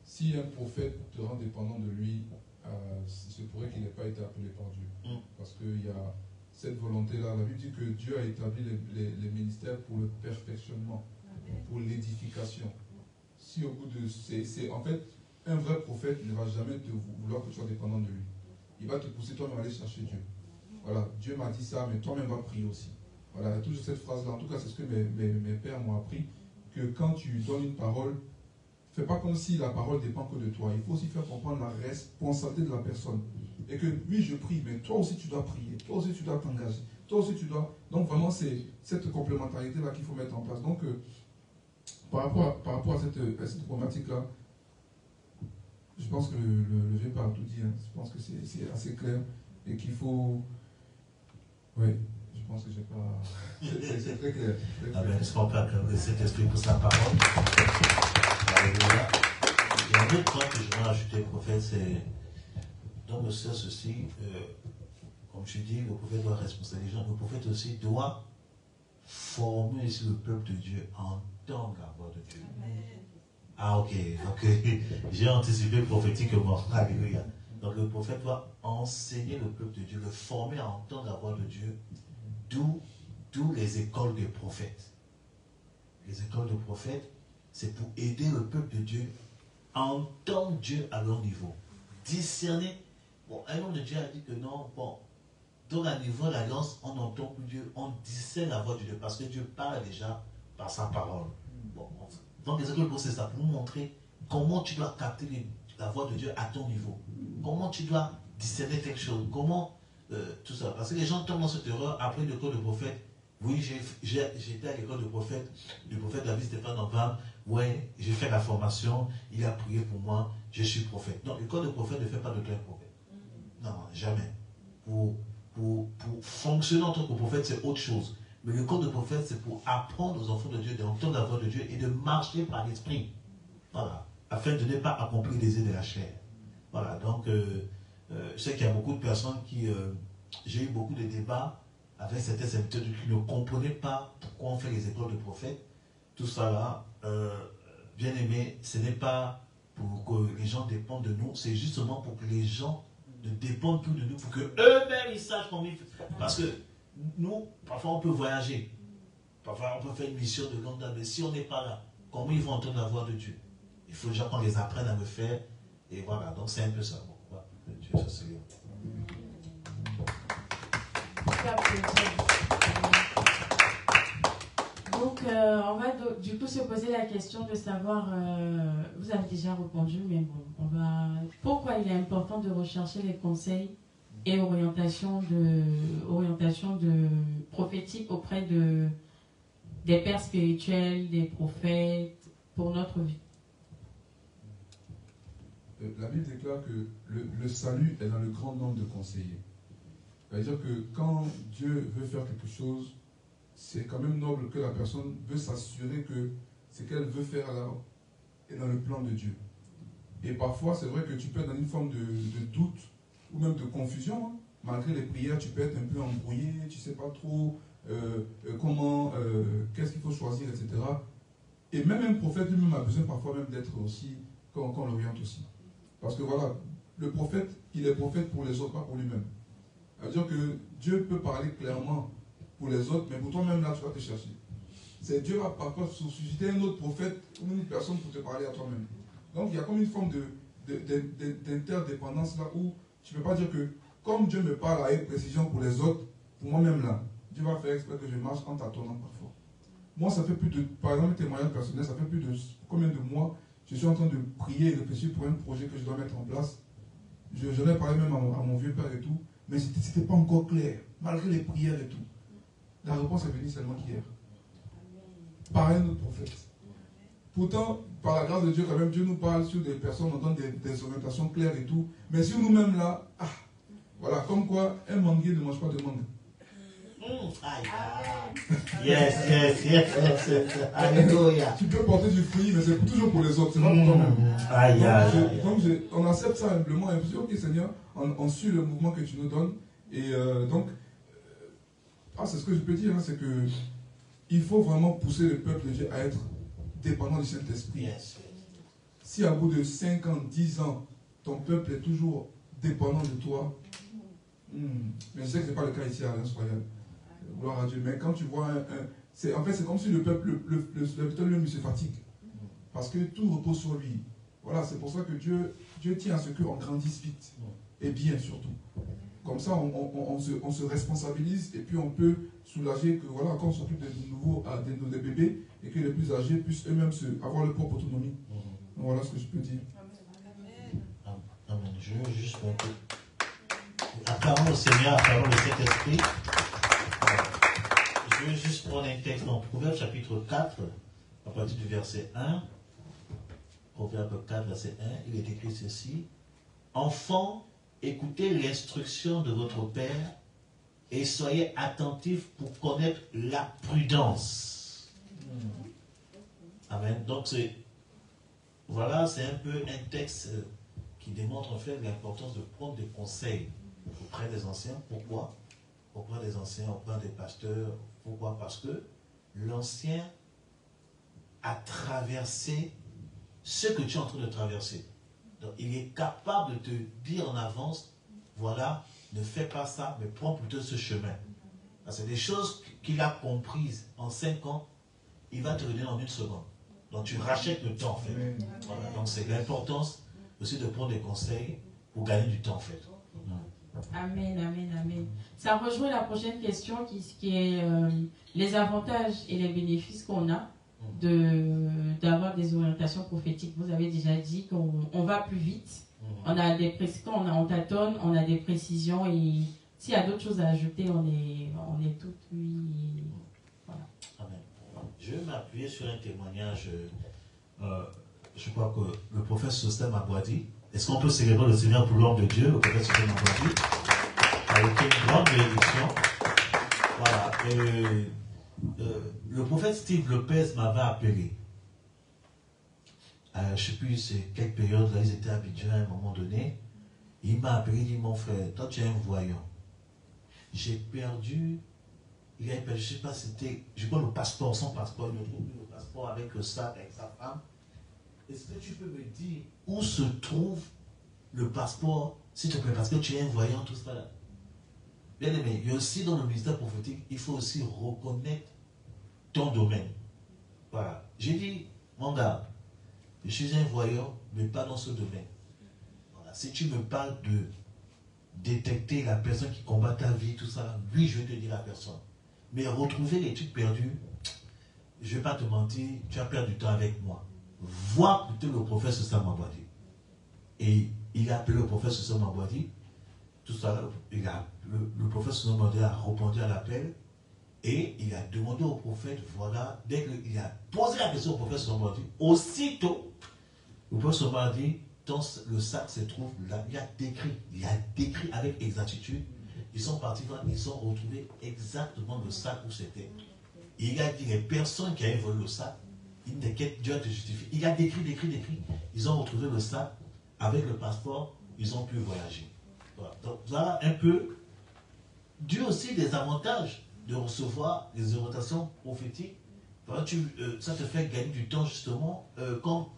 Speaker 3: Si un prophète te rend dépendant de lui, il se pourrait qu'il n'ait pas été appelé par Dieu. Parce qu'il y a cette volonté-là. La Bible dit que Dieu a établi les ministères pour le perfectionnement, pour l'édification. Si au bout de... en fait, un vrai prophète ne va jamais te vouloir que tu sois dépendant de lui. Il va te pousser toi-même à aller chercher Dieu. Voilà, Dieu m'a dit ça, mais toi-même va prier aussi. Voilà, il y a toujours cette phrase-là. En tout cas, c'est ce que mes pères m'ont appris, que quand tu donnes une parole, fais pas comme si la parole dépend que de toi. Il faut aussi faire comprendre la responsabilité de la personne. Et que oui, je prie, mais toi aussi tu dois prier, toi aussi tu dois t'engager, toi aussi tu dois... Donc vraiment, c'est cette complémentarité-là qu'il faut mettre en place. Donc, par rapport à cette problématique-là, je pense que le vieux père a tout dit. Hein. Je pense que c'est assez clair et qu'il faut... Oui, je pense que j'ai pas... C'est très clair.
Speaker 2: Est-ce qu'on peut acclamer cet esprit pour sa parole? Alléluia. Et un autre point que je vais ajouter, prophète, c'est dans le sens aussi, comme je dis, le prophète doit responsabiliser. Le prophète aussi doit former aussi le peuple de Dieu en tant qu'à voix de Dieu. Amen. Ah, ok. J'ai anticipé prophétiquement. Alléluia. Donc le prophète doit enseigner le peuple de Dieu, le former à entendre la voix de Dieu, d'où les écoles des prophètes. Les écoles de prophètes, c'est pour aider le peuple de Dieu à entendre Dieu à leur niveau. Discerner. Bon, un homme de Dieu a dit que non, bon, dans la niveau de l'alliance, on n'entend plus Dieu, on discerne la voix de Dieu, parce que Dieu parle déjà par sa parole. Bon, donc les écoles de prophètes, c'est ça, pour nous montrer comment tu dois capter la voix de Dieu à ton niveau. Comment tu dois discerner quelque chose. Comment tout ça. Parce que les gens tombent dans cette erreur après l'école de prophète. Oui, j'étais à l'école de prophète. Le prophète David Stéphane en parle. Ouais, j'ai fait la formation. Il a prié pour moi. Je suis prophète. Non, l'école de prophète ne fait pas de toi un prophète. Non, jamais. Pour fonctionner en tant que prophète, c'est autre chose. Mais l'école de prophète, c'est pour apprendre aux enfants de Dieu d'entendre la voix de Dieu et de marcher par l'esprit. Voilà. Afin de ne pas accomplir les idées de la chair. Voilà, donc je sais qu'il y a beaucoup de personnes qui... j'ai eu beaucoup de débats avec certains serviteurs qui ne comprenaient pas pourquoi on fait les écoles de prophètes. Tout ça là, bien aimé, ce n'est pas pour que les gens dépendent de nous, c'est justement pour que les gens ne dépendent plus de nous, pour qu'eux-mêmes ils sachent comment ils font. Parce que nous, parfois on peut voyager, parfois on peut faire une mission de longue date, mais si on n'est pas là, comment ils vont entendre la voix de Dieu? Il faut déjà qu'on les apprenne à le faire. Et voilà, donc c'est un peu ça. Bon, voilà. Dieu soit sérieux.
Speaker 1: Donc, on va du coup se poser la question de savoir, vous avez déjà répondu, mais bon, pourquoi il est important de rechercher les conseils et orientation de prophétique auprès des pères spirituels, des prophètes, pour notre vie.
Speaker 3: La Bible déclare que le salut est dans le grand nombre de conseillers. C'est-à-dire que quand Dieu veut faire quelque chose, c'est quand même noble que la personne veut s'assurer que ce qu'elle veut faire là est dans le plan de Dieu. Et parfois, c'est vrai que tu peux être dans une forme de doute ou même de confusion. Hein. Malgré les prières, tu peux être un peu embrouillé, tu ne sais pas trop comment, qu'est-ce qu'il faut choisir, etc. Et même un prophète lui-même a besoin parfois même d'être aussi, qu'on l'oriente aussi. Parce que voilà, le prophète, il est prophète pour les autres, pas pour lui-même. C'est-à-dire que Dieu peut parler clairement pour les autres, mais pour toi-même, là, tu vas te chercher. C'est Dieu va parfois susciter un autre prophète ou une personne pour te parler à toi-même. Donc, il y a comme une forme d'interdépendance là où tu ne peux pas dire que comme Dieu me parle avec précision pour les autres, pour moi-même là, Dieu va faire exprès que je marche en tâtonnant parfois. Moi, ça fait plus de, par exemple, témoignage personnel, ça fait plus de combien de mois je suis en train de prier et réfléchir pour un projet que je dois mettre en place. J'en ai parlé même à mon vieux père et tout, mais c'était pas encore clair, malgré les prières et tout. La réponse est venue seulement hier, par un autre prophète. Pourtant, par la grâce de Dieu, quand même, Dieu nous parle sur des personnes, on donne des orientations claires et tout. Mais sur nous-mêmes là, voilà, comme quoi, un manguier ne mange pas de mangue.
Speaker 2: Yes. Alléluia.
Speaker 3: Tu peux porter du fruit, mais c'est toujours pour les autres, c'est pas pour toi-même. Donc, on accepte ça humblement et on dit, ok Seigneur, on suit le mouvement que tu nous donnes. Et c'est ce que je peux dire, hein, c'est que il faut vraiment pousser le peuple de Dieu à être dépendant du Saint-Esprit.
Speaker 2: Yes.
Speaker 3: Si à bout de 5 ans, 10 ans, ton peuple est toujours dépendant de toi, mais je sais que ce n'est pas le cas ici à Alliance Royale. Gloire à Dieu. Mais quand tu vois c'est comme si le peuple, le serviteur lui-même se fatigue. Parce que tout repose sur lui. Voilà, c'est pour ça que Dieu tient à ce qu'on grandisse vite. Et bien surtout. Comme ça, on se responsabilise et puis on peut soulager que, voilà, quand on s'occupe des bébés et que les plus âgés puissent eux-mêmes avoir leur propre autonomie. Donc, voilà ce que je peux dire.
Speaker 2: Amen. Je veux juste un peu. Acclamons au Seigneur, acclamons le Saint-Esprit. Je veux juste prendre un texte dans Proverbe chapitre 4, à partir du verset 1. Proverbe 4, verset 1, il est écrit ceci. Enfants, écoutez l'instruction de votre Père et soyez attentifs pour connaître la prudence. Amen. Donc, voilà, c'est un peu un texte qui démontre en fait l'importance de prendre des conseils auprès des anciens. Pourquoi? Auprès des anciens, auprès des pasteurs. Pourquoi? Parce que l'ancien a traversé ce que tu es en train de traverser. Donc, il est capable de te dire en avance, voilà, ne fais pas ça, mais prends plutôt ce chemin. C'est des choses qu'il a comprises en 5 ans, il va te redonner en 1 seconde. Donc tu rachètes le temps en fait. Voilà. Donc c'est l'importance aussi de prendre des conseils pour gagner du temps en fait.
Speaker 1: Amen, amen, amen. Ça rejoint la prochaine question qui est les avantages et les bénéfices qu'on a d'avoir des orientations prophétiques. Vous avez déjà dit qu'on va plus vite. On a des quand on tâtonne, on a des précisions et s'il y a d'autres choses à ajouter, on est tout oui. Voilà.
Speaker 2: Amen. Je vais m'appuyer sur un témoignage. Je crois que le prophète Sosthène Mabouadi. Est-ce qu'on peut célébrer le Seigneur pour l'homme de Dieu, le prophète Sosthène Mabouadi, avec une grande bénédiction. Voilà. Le prophète Steve Lopez m'avait appelé. Je ne sais plus c'est quelle période, là, ils étaient à Abidjan à un moment donné. Il m'a appelé, il dit, mon frère, toi tu es un voyant. J'ai perdu, je ne sais pas, c'était, je crois le passeport, son passeport, il me trouve le passeport avec le sac, avec sa femme. Est-ce que tu peux me dire où se trouve le passeport, s'il te plaît, parce que tu es un voyant, tout ça là. Bien aimé, il y a aussi dans le ministère prophétique, il faut aussi reconnaître ton domaine. Voilà. J'ai dit, mon gars, je suis un voyant, mais pas dans ce domaine. Voilà. Si tu me parles de détecter la personne qui combat ta vie, tout ça, oui, je vais te dire la personne. Mais retrouver les trucs perdus, je ne vais pas te mentir, tu as perdu du temps avec moi. Vois plutôt le prophète Sosthène Mabouadi. Et il a appelé le prophète Sosthène Mabouadi. Tout ça, le prophète Sosthène Mabouadi a répondu à l'appel. Et il a demandé au prophète, voilà, dès qu'il a posé la question au prophète Sosthène Mabouadi, aussitôt, le prophète Sosthène Mabouadi, dans le sac se trouve là, il a décrit avec exactitude. Ils sont partis voir, ils ont retrouvé exactement le sac où c'était. Il a dit, les personnes qui avaient volé le sac, Dieu te justifie. Il a décrit. Ils ont retrouvé le sac avec le passeport, ils ont pu voyager. Voilà. Donc voilà un peu. Dieu aussi des avantages de recevoir les orientations prophétiques. Voilà, ça te fait gagner du temps justement. Quand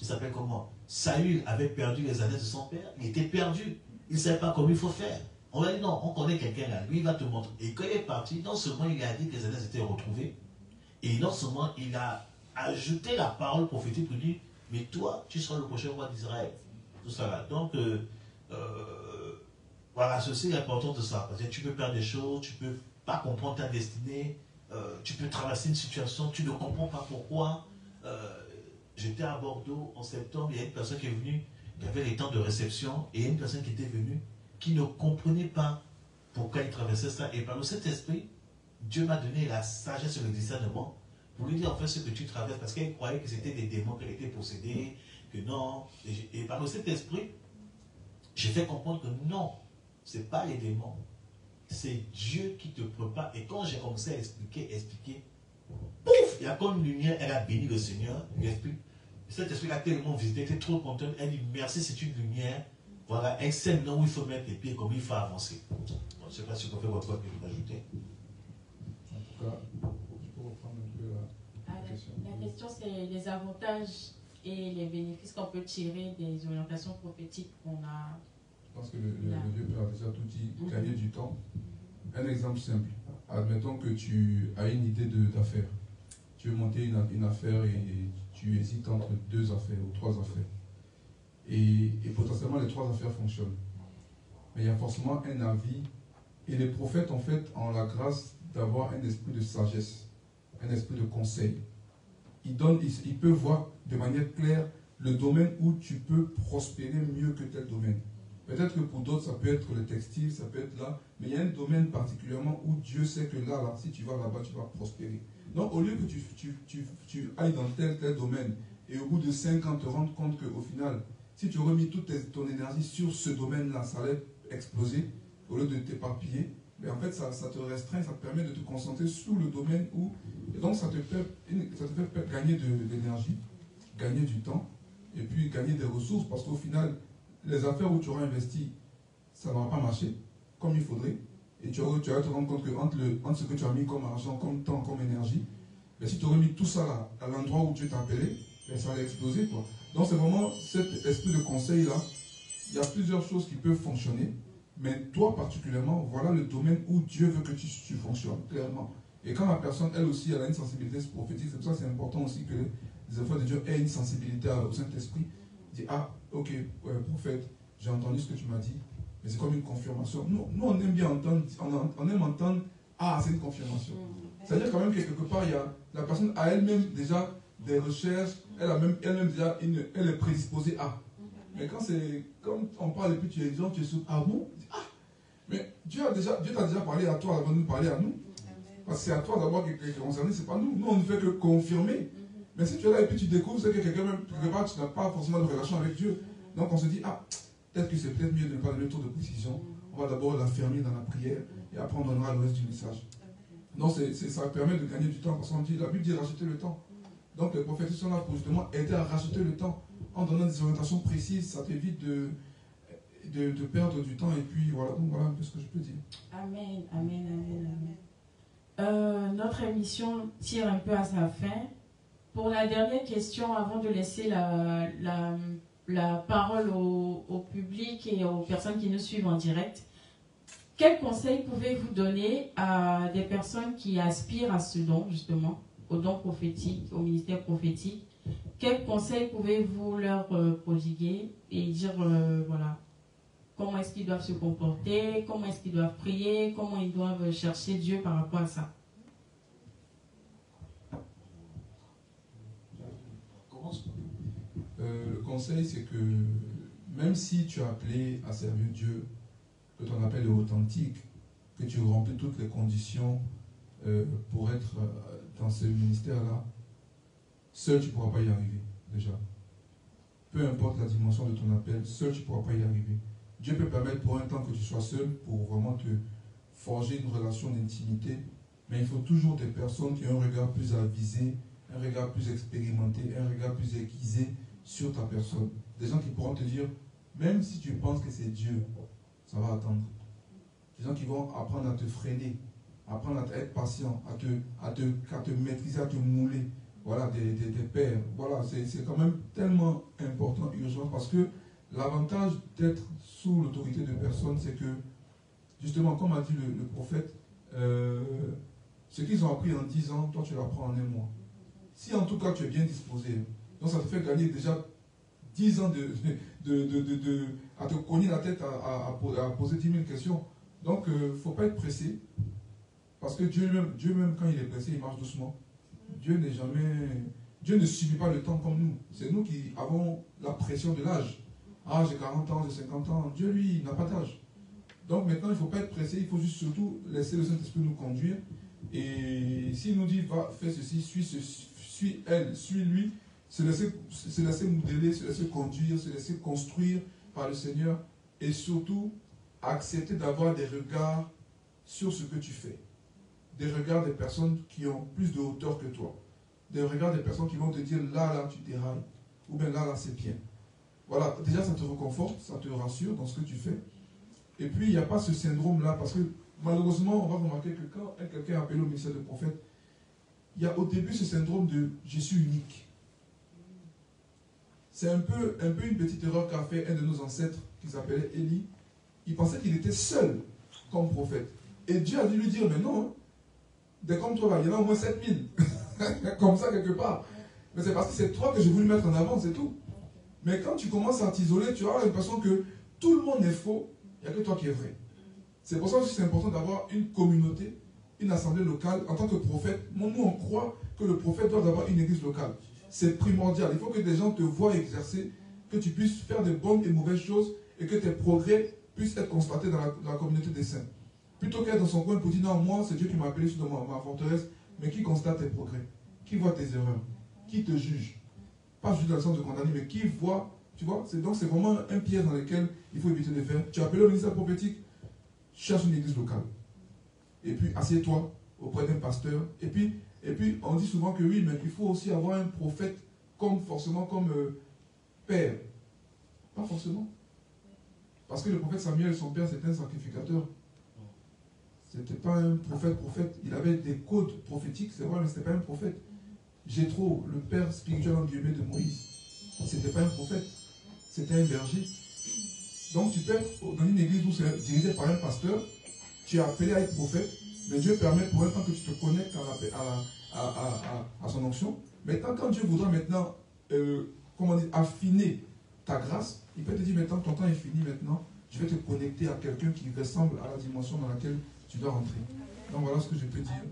Speaker 2: il s'appelle comment? Saül avait perdu les années de son père, il était perdu. Il ne savait pas comment il faut faire. On va dire non, on connaît quelqu'un là, lui il va te montrer. Et quand il est parti, non seulement il a dit que les années étaient retrouvées, et non seulement il a ajouté la parole prophétique pour dire, mais toi, tu seras le prochain roi d'Israël. Tout ça là. Donc, Voilà, c'est aussi l'importance de ça. Parce que tu peux perdre des choses, tu peux pas comprendre ta destinée, tu peux traverser une situation, tu ne comprends pas pourquoi. J'étais à Bordeaux en septembre, il y a une personne qui est venue, il y avait les temps de réception, et il y a une personne qui était venue, qui ne comprenait pas pourquoi il traversait ça. Et par le Saint-Esprit, Dieu m'a donné la sagesse et le discernement pour lui dire en fait ce que tu traverses, parce qu'elle croyait que c'était des démons, qu'elle était possédée, que non. Et par le Saint-Esprit, j'ai fait comprendre que non, ce n'est pas les démons. C'est Dieu qui te prépare. Et quand j'ai commencé à expliquer, pouf, il y a comme une lumière, elle a béni le Seigneur, l'Esprit. Cet esprit a tellement visité, elle était trop contente, elle dit merci, c'est une lumière. Voilà, elle sait là où il faut mettre les pieds, comment il faut avancer. Bon, je ne sais pas si vous pouvez votre que vous ajoutez.
Speaker 3: En tout cas, je peux reprendre un peu la question.
Speaker 1: La question, c'est les avantages et les bénéfices qu'on peut tirer des orientations prophétiques qu'on a.
Speaker 3: Je pense que le Dieu Père a déjà tout dit, gagner du temps. Un exemple simple. Admettons que tu as une idée d'affaires. Tu veux monter une affaire et tu hésites entre 2 affaires ou 3 affaires. Et potentiellement, les 3 affaires fonctionnent. Mais il y a forcément un avis. Et les prophètes, en fait, ont la grâce d'avoir un esprit de sagesse, un esprit de conseil. Ils peuvent voir de manière claire le domaine où tu peux prospérer mieux que tel domaine. Peut-être que pour d'autres, ça peut être le textile, ça peut être là, mais il y a un domaine particulièrement où Dieu sait que là, si tu vas là-bas, tu vas prospérer. Donc, au lieu que tu ailles dans tel domaine, et au bout de 5 ans, te rendre compte qu'au final, si tu aurais mis toute ton énergie sur ce domaine-là, ça allait exploser, au lieu de t'éparpiller, mais en fait, ça te restreint, ça te permet de te concentrer sur le domaine où... Et donc, ça te fait gagner de l'énergie, gagner du temps, et puis gagner des ressources, parce qu'au final, les affaires où tu auras investi, ça n'aura pas marché comme il faudrait. Et tu vas te rendre compte que entre ce que tu as mis comme argent, comme temps, comme énergie, mais si tu aurais mis tout ça là, à l'endroit où Dieu t'a appelé, ça allait exploser, quoi. Donc c'est vraiment cet esprit de conseil là. Il y a plusieurs choses qui peuvent fonctionner, mais toi particulièrement, voilà le domaine où Dieu veut que tu fonctionnes, clairement. Et quand la personne, elle aussi, elle a une sensibilité prophétique, c'est pour ça que c'est important aussi que les enfants de Dieu aient une sensibilité au Saint-Esprit. Dit, ah, ok, ouais, prophète, j'ai entendu ce que tu m'as dit, mais c'est comme une confirmation. Nous, on aime bien entendre, on aime entendre, ah, c'est une confirmation. C'est-à-dire quand même que quelque part, il y a la personne a elle-même déjà des recherches, elle-même déjà, elle est prédisposée à. Mais quand on parle et puis tu es gens, tu es sous, ah bon? Ah, mais Dieu t'a déjà parlé à toi avant de nous parler à nous. Parce que c'est à toi d'abord qui est concerné, c'est pas nous. Nous, on ne fait que confirmer. Mais si tu es là et puis tu découvres, c'est que quelque part, tu n'as pas forcément de relation avec Dieu. Donc on se dit, ah, peut-être que c'est peut-être mieux de ne pas donner trop de précision. On va d'abord l'affermir dans la prière et après on donnera le reste du message. Donc ça permet de gagner du temps parce qu'on dit, la Bible dit racheter le temps. Donc les prophètes sont là pour justement aider à racheter le temps. En donnant des orientations précises, ça t'évite de perdre du temps. Et puis voilà, donc voilà un peu ce que je peux dire.
Speaker 1: Amen, amen, amen, amen. Notre émission tire un peu à sa fin. Pour la dernière question, avant de laisser la parole au public et aux personnes qui nous suivent en direct, quels conseils pouvez-vous donner à des personnes qui aspirent à ce don, justement, au don prophétique, au ministère prophétique? Quels conseils pouvez-vous leur prodiguer et dire, voilà, comment est-ce qu'ils doivent se comporter, comment est-ce qu'ils doivent prier, comment ils doivent chercher Dieu par rapport à ça?
Speaker 3: Le conseil, c'est que même si tu as appelé à servir Dieu, que ton appel est authentique, que tu remplis toutes les conditions pour être dans ce ministère-là, seul tu ne pourras pas y arriver, déjà. Peu importe la dimension de ton appel, seul tu ne pourras pas y arriver. Dieu peut permettre pour un temps que tu sois seul, pour vraiment te forger une relation d'intimité, mais il faut toujours des personnes qui ont un regard plus avisé, un regard plus expérimenté, un regard plus aiguisé sur ta personne. Des gens qui pourront te dire, même si tu penses que c'est Dieu, ça va attendre. Des gens qui vont apprendre à te freiner, apprendre à être patient, à te maîtriser, à te mouler. Voilà, des pères. Voilà, c'est quand même tellement important, urgent, parce que l'avantage d'être sous l'autorité de personnes, c'est que, justement, comme a dit le prophète, ce qu'ils ont appris en 10 ans, toi tu l'apprends en 1 mois. Si en tout cas tu es bien disposé, donc ça te fait gagner déjà 10 ans à te cogner la tête, à poser 10 000 questions. Donc, il ne faut pas être pressé. Parce que Dieu même, quand il est pressé, il marche doucement. Dieu ne subit pas le temps comme nous. C'est nous qui avons la pression de l'âge. Ah, j'ai 40 ans, j'ai 50 ans. Dieu, lui, il n'a pas d'âge. Donc maintenant, il ne faut pas être pressé. Il faut juste surtout laisser le Saint-Esprit nous conduire. Et s'il nous dit, va, fais ceci, suis elle, suis lui, se laisser modeler, se laisser conduire, se laisser construire par le Seigneur. Et surtout, accepter d'avoir des regards sur ce que tu fais. Des regards des personnes qui ont plus de hauteur que toi. Des regards des personnes qui vont te dire, là, tu dérailles. Ou bien là, c'est bien. Voilà, déjà, ça te réconforte, ça te rassure dans ce que tu fais. Et puis, il n'y a pas ce syndrome-là, parce que malheureusement, on va remarquer que quand quelqu'un est appelé au ministère de prophète, il y a au début ce syndrome de « je suis unique ». C'est un peu une petite erreur qu'a fait un de nos ancêtres, qui s'appelait Élie. Il pensait qu'il était seul comme prophète. Et Dieu a dû lui dire « mais non, des comme toi, là, il y en a au moins 7000 ». Comme ça, quelque part. Mais c'est parce que c'est toi que j'ai voulu mettre en avant, c'est tout. Mais quand tu commences à t'isoler, tu as l'impression que tout le monde est faux, il n'y a que toi qui es vrai. C'est pour ça que c'est important d'avoir une communauté, une assemblée locale. En tant que prophète, nous on croit que le prophète doit avoir une église locale. C'est primordial. Il faut que des gens te voient exercer, que tu puisses faire de bonnes et mauvaises choses et que tes progrès puissent être constatés dans la communauté des saints. Plutôt qu'être dans son coin pour dire non, moi c'est Dieu qui m'a appelé sur ma forteresse, mais qui constate tes progrès, qui voit tes erreurs, qui te juge. Pas juste dans le sens de condamner, mais qui voit, tu vois. Donc c'est vraiment un piège dans lequel il faut éviter de faire. Tu as appelé au ministère prophétique, cherche une église locale. Et puis assieds-toi auprès d'un pasteur. Et puis on dit souvent que oui, mais il faut aussi avoir un prophète comme père. Pas forcément. Parce que le prophète Samuel, son père, c'était un sacrificateur. C'était pas un prophète. Il avait des codes prophétiques, c'est vrai, mais c'était pas un prophète. Jéthro, le père spirituel en guillemets de Moïse, c'était pas un prophète, c'était un berger. Donc tu peux être dans une église où c'est dirigé par un pasteur, tu es appelé à être prophète, mais Dieu permet pour un temps que tu te connectes à son onction. Maintenant, quand Dieu voudra maintenant affiner ta grâce, il peut te dire maintenant ton temps est fini maintenant, je vais te connecter à quelqu'un qui ressemble à la dimension dans laquelle tu dois rentrer. Donc voilà ce que je peux dire.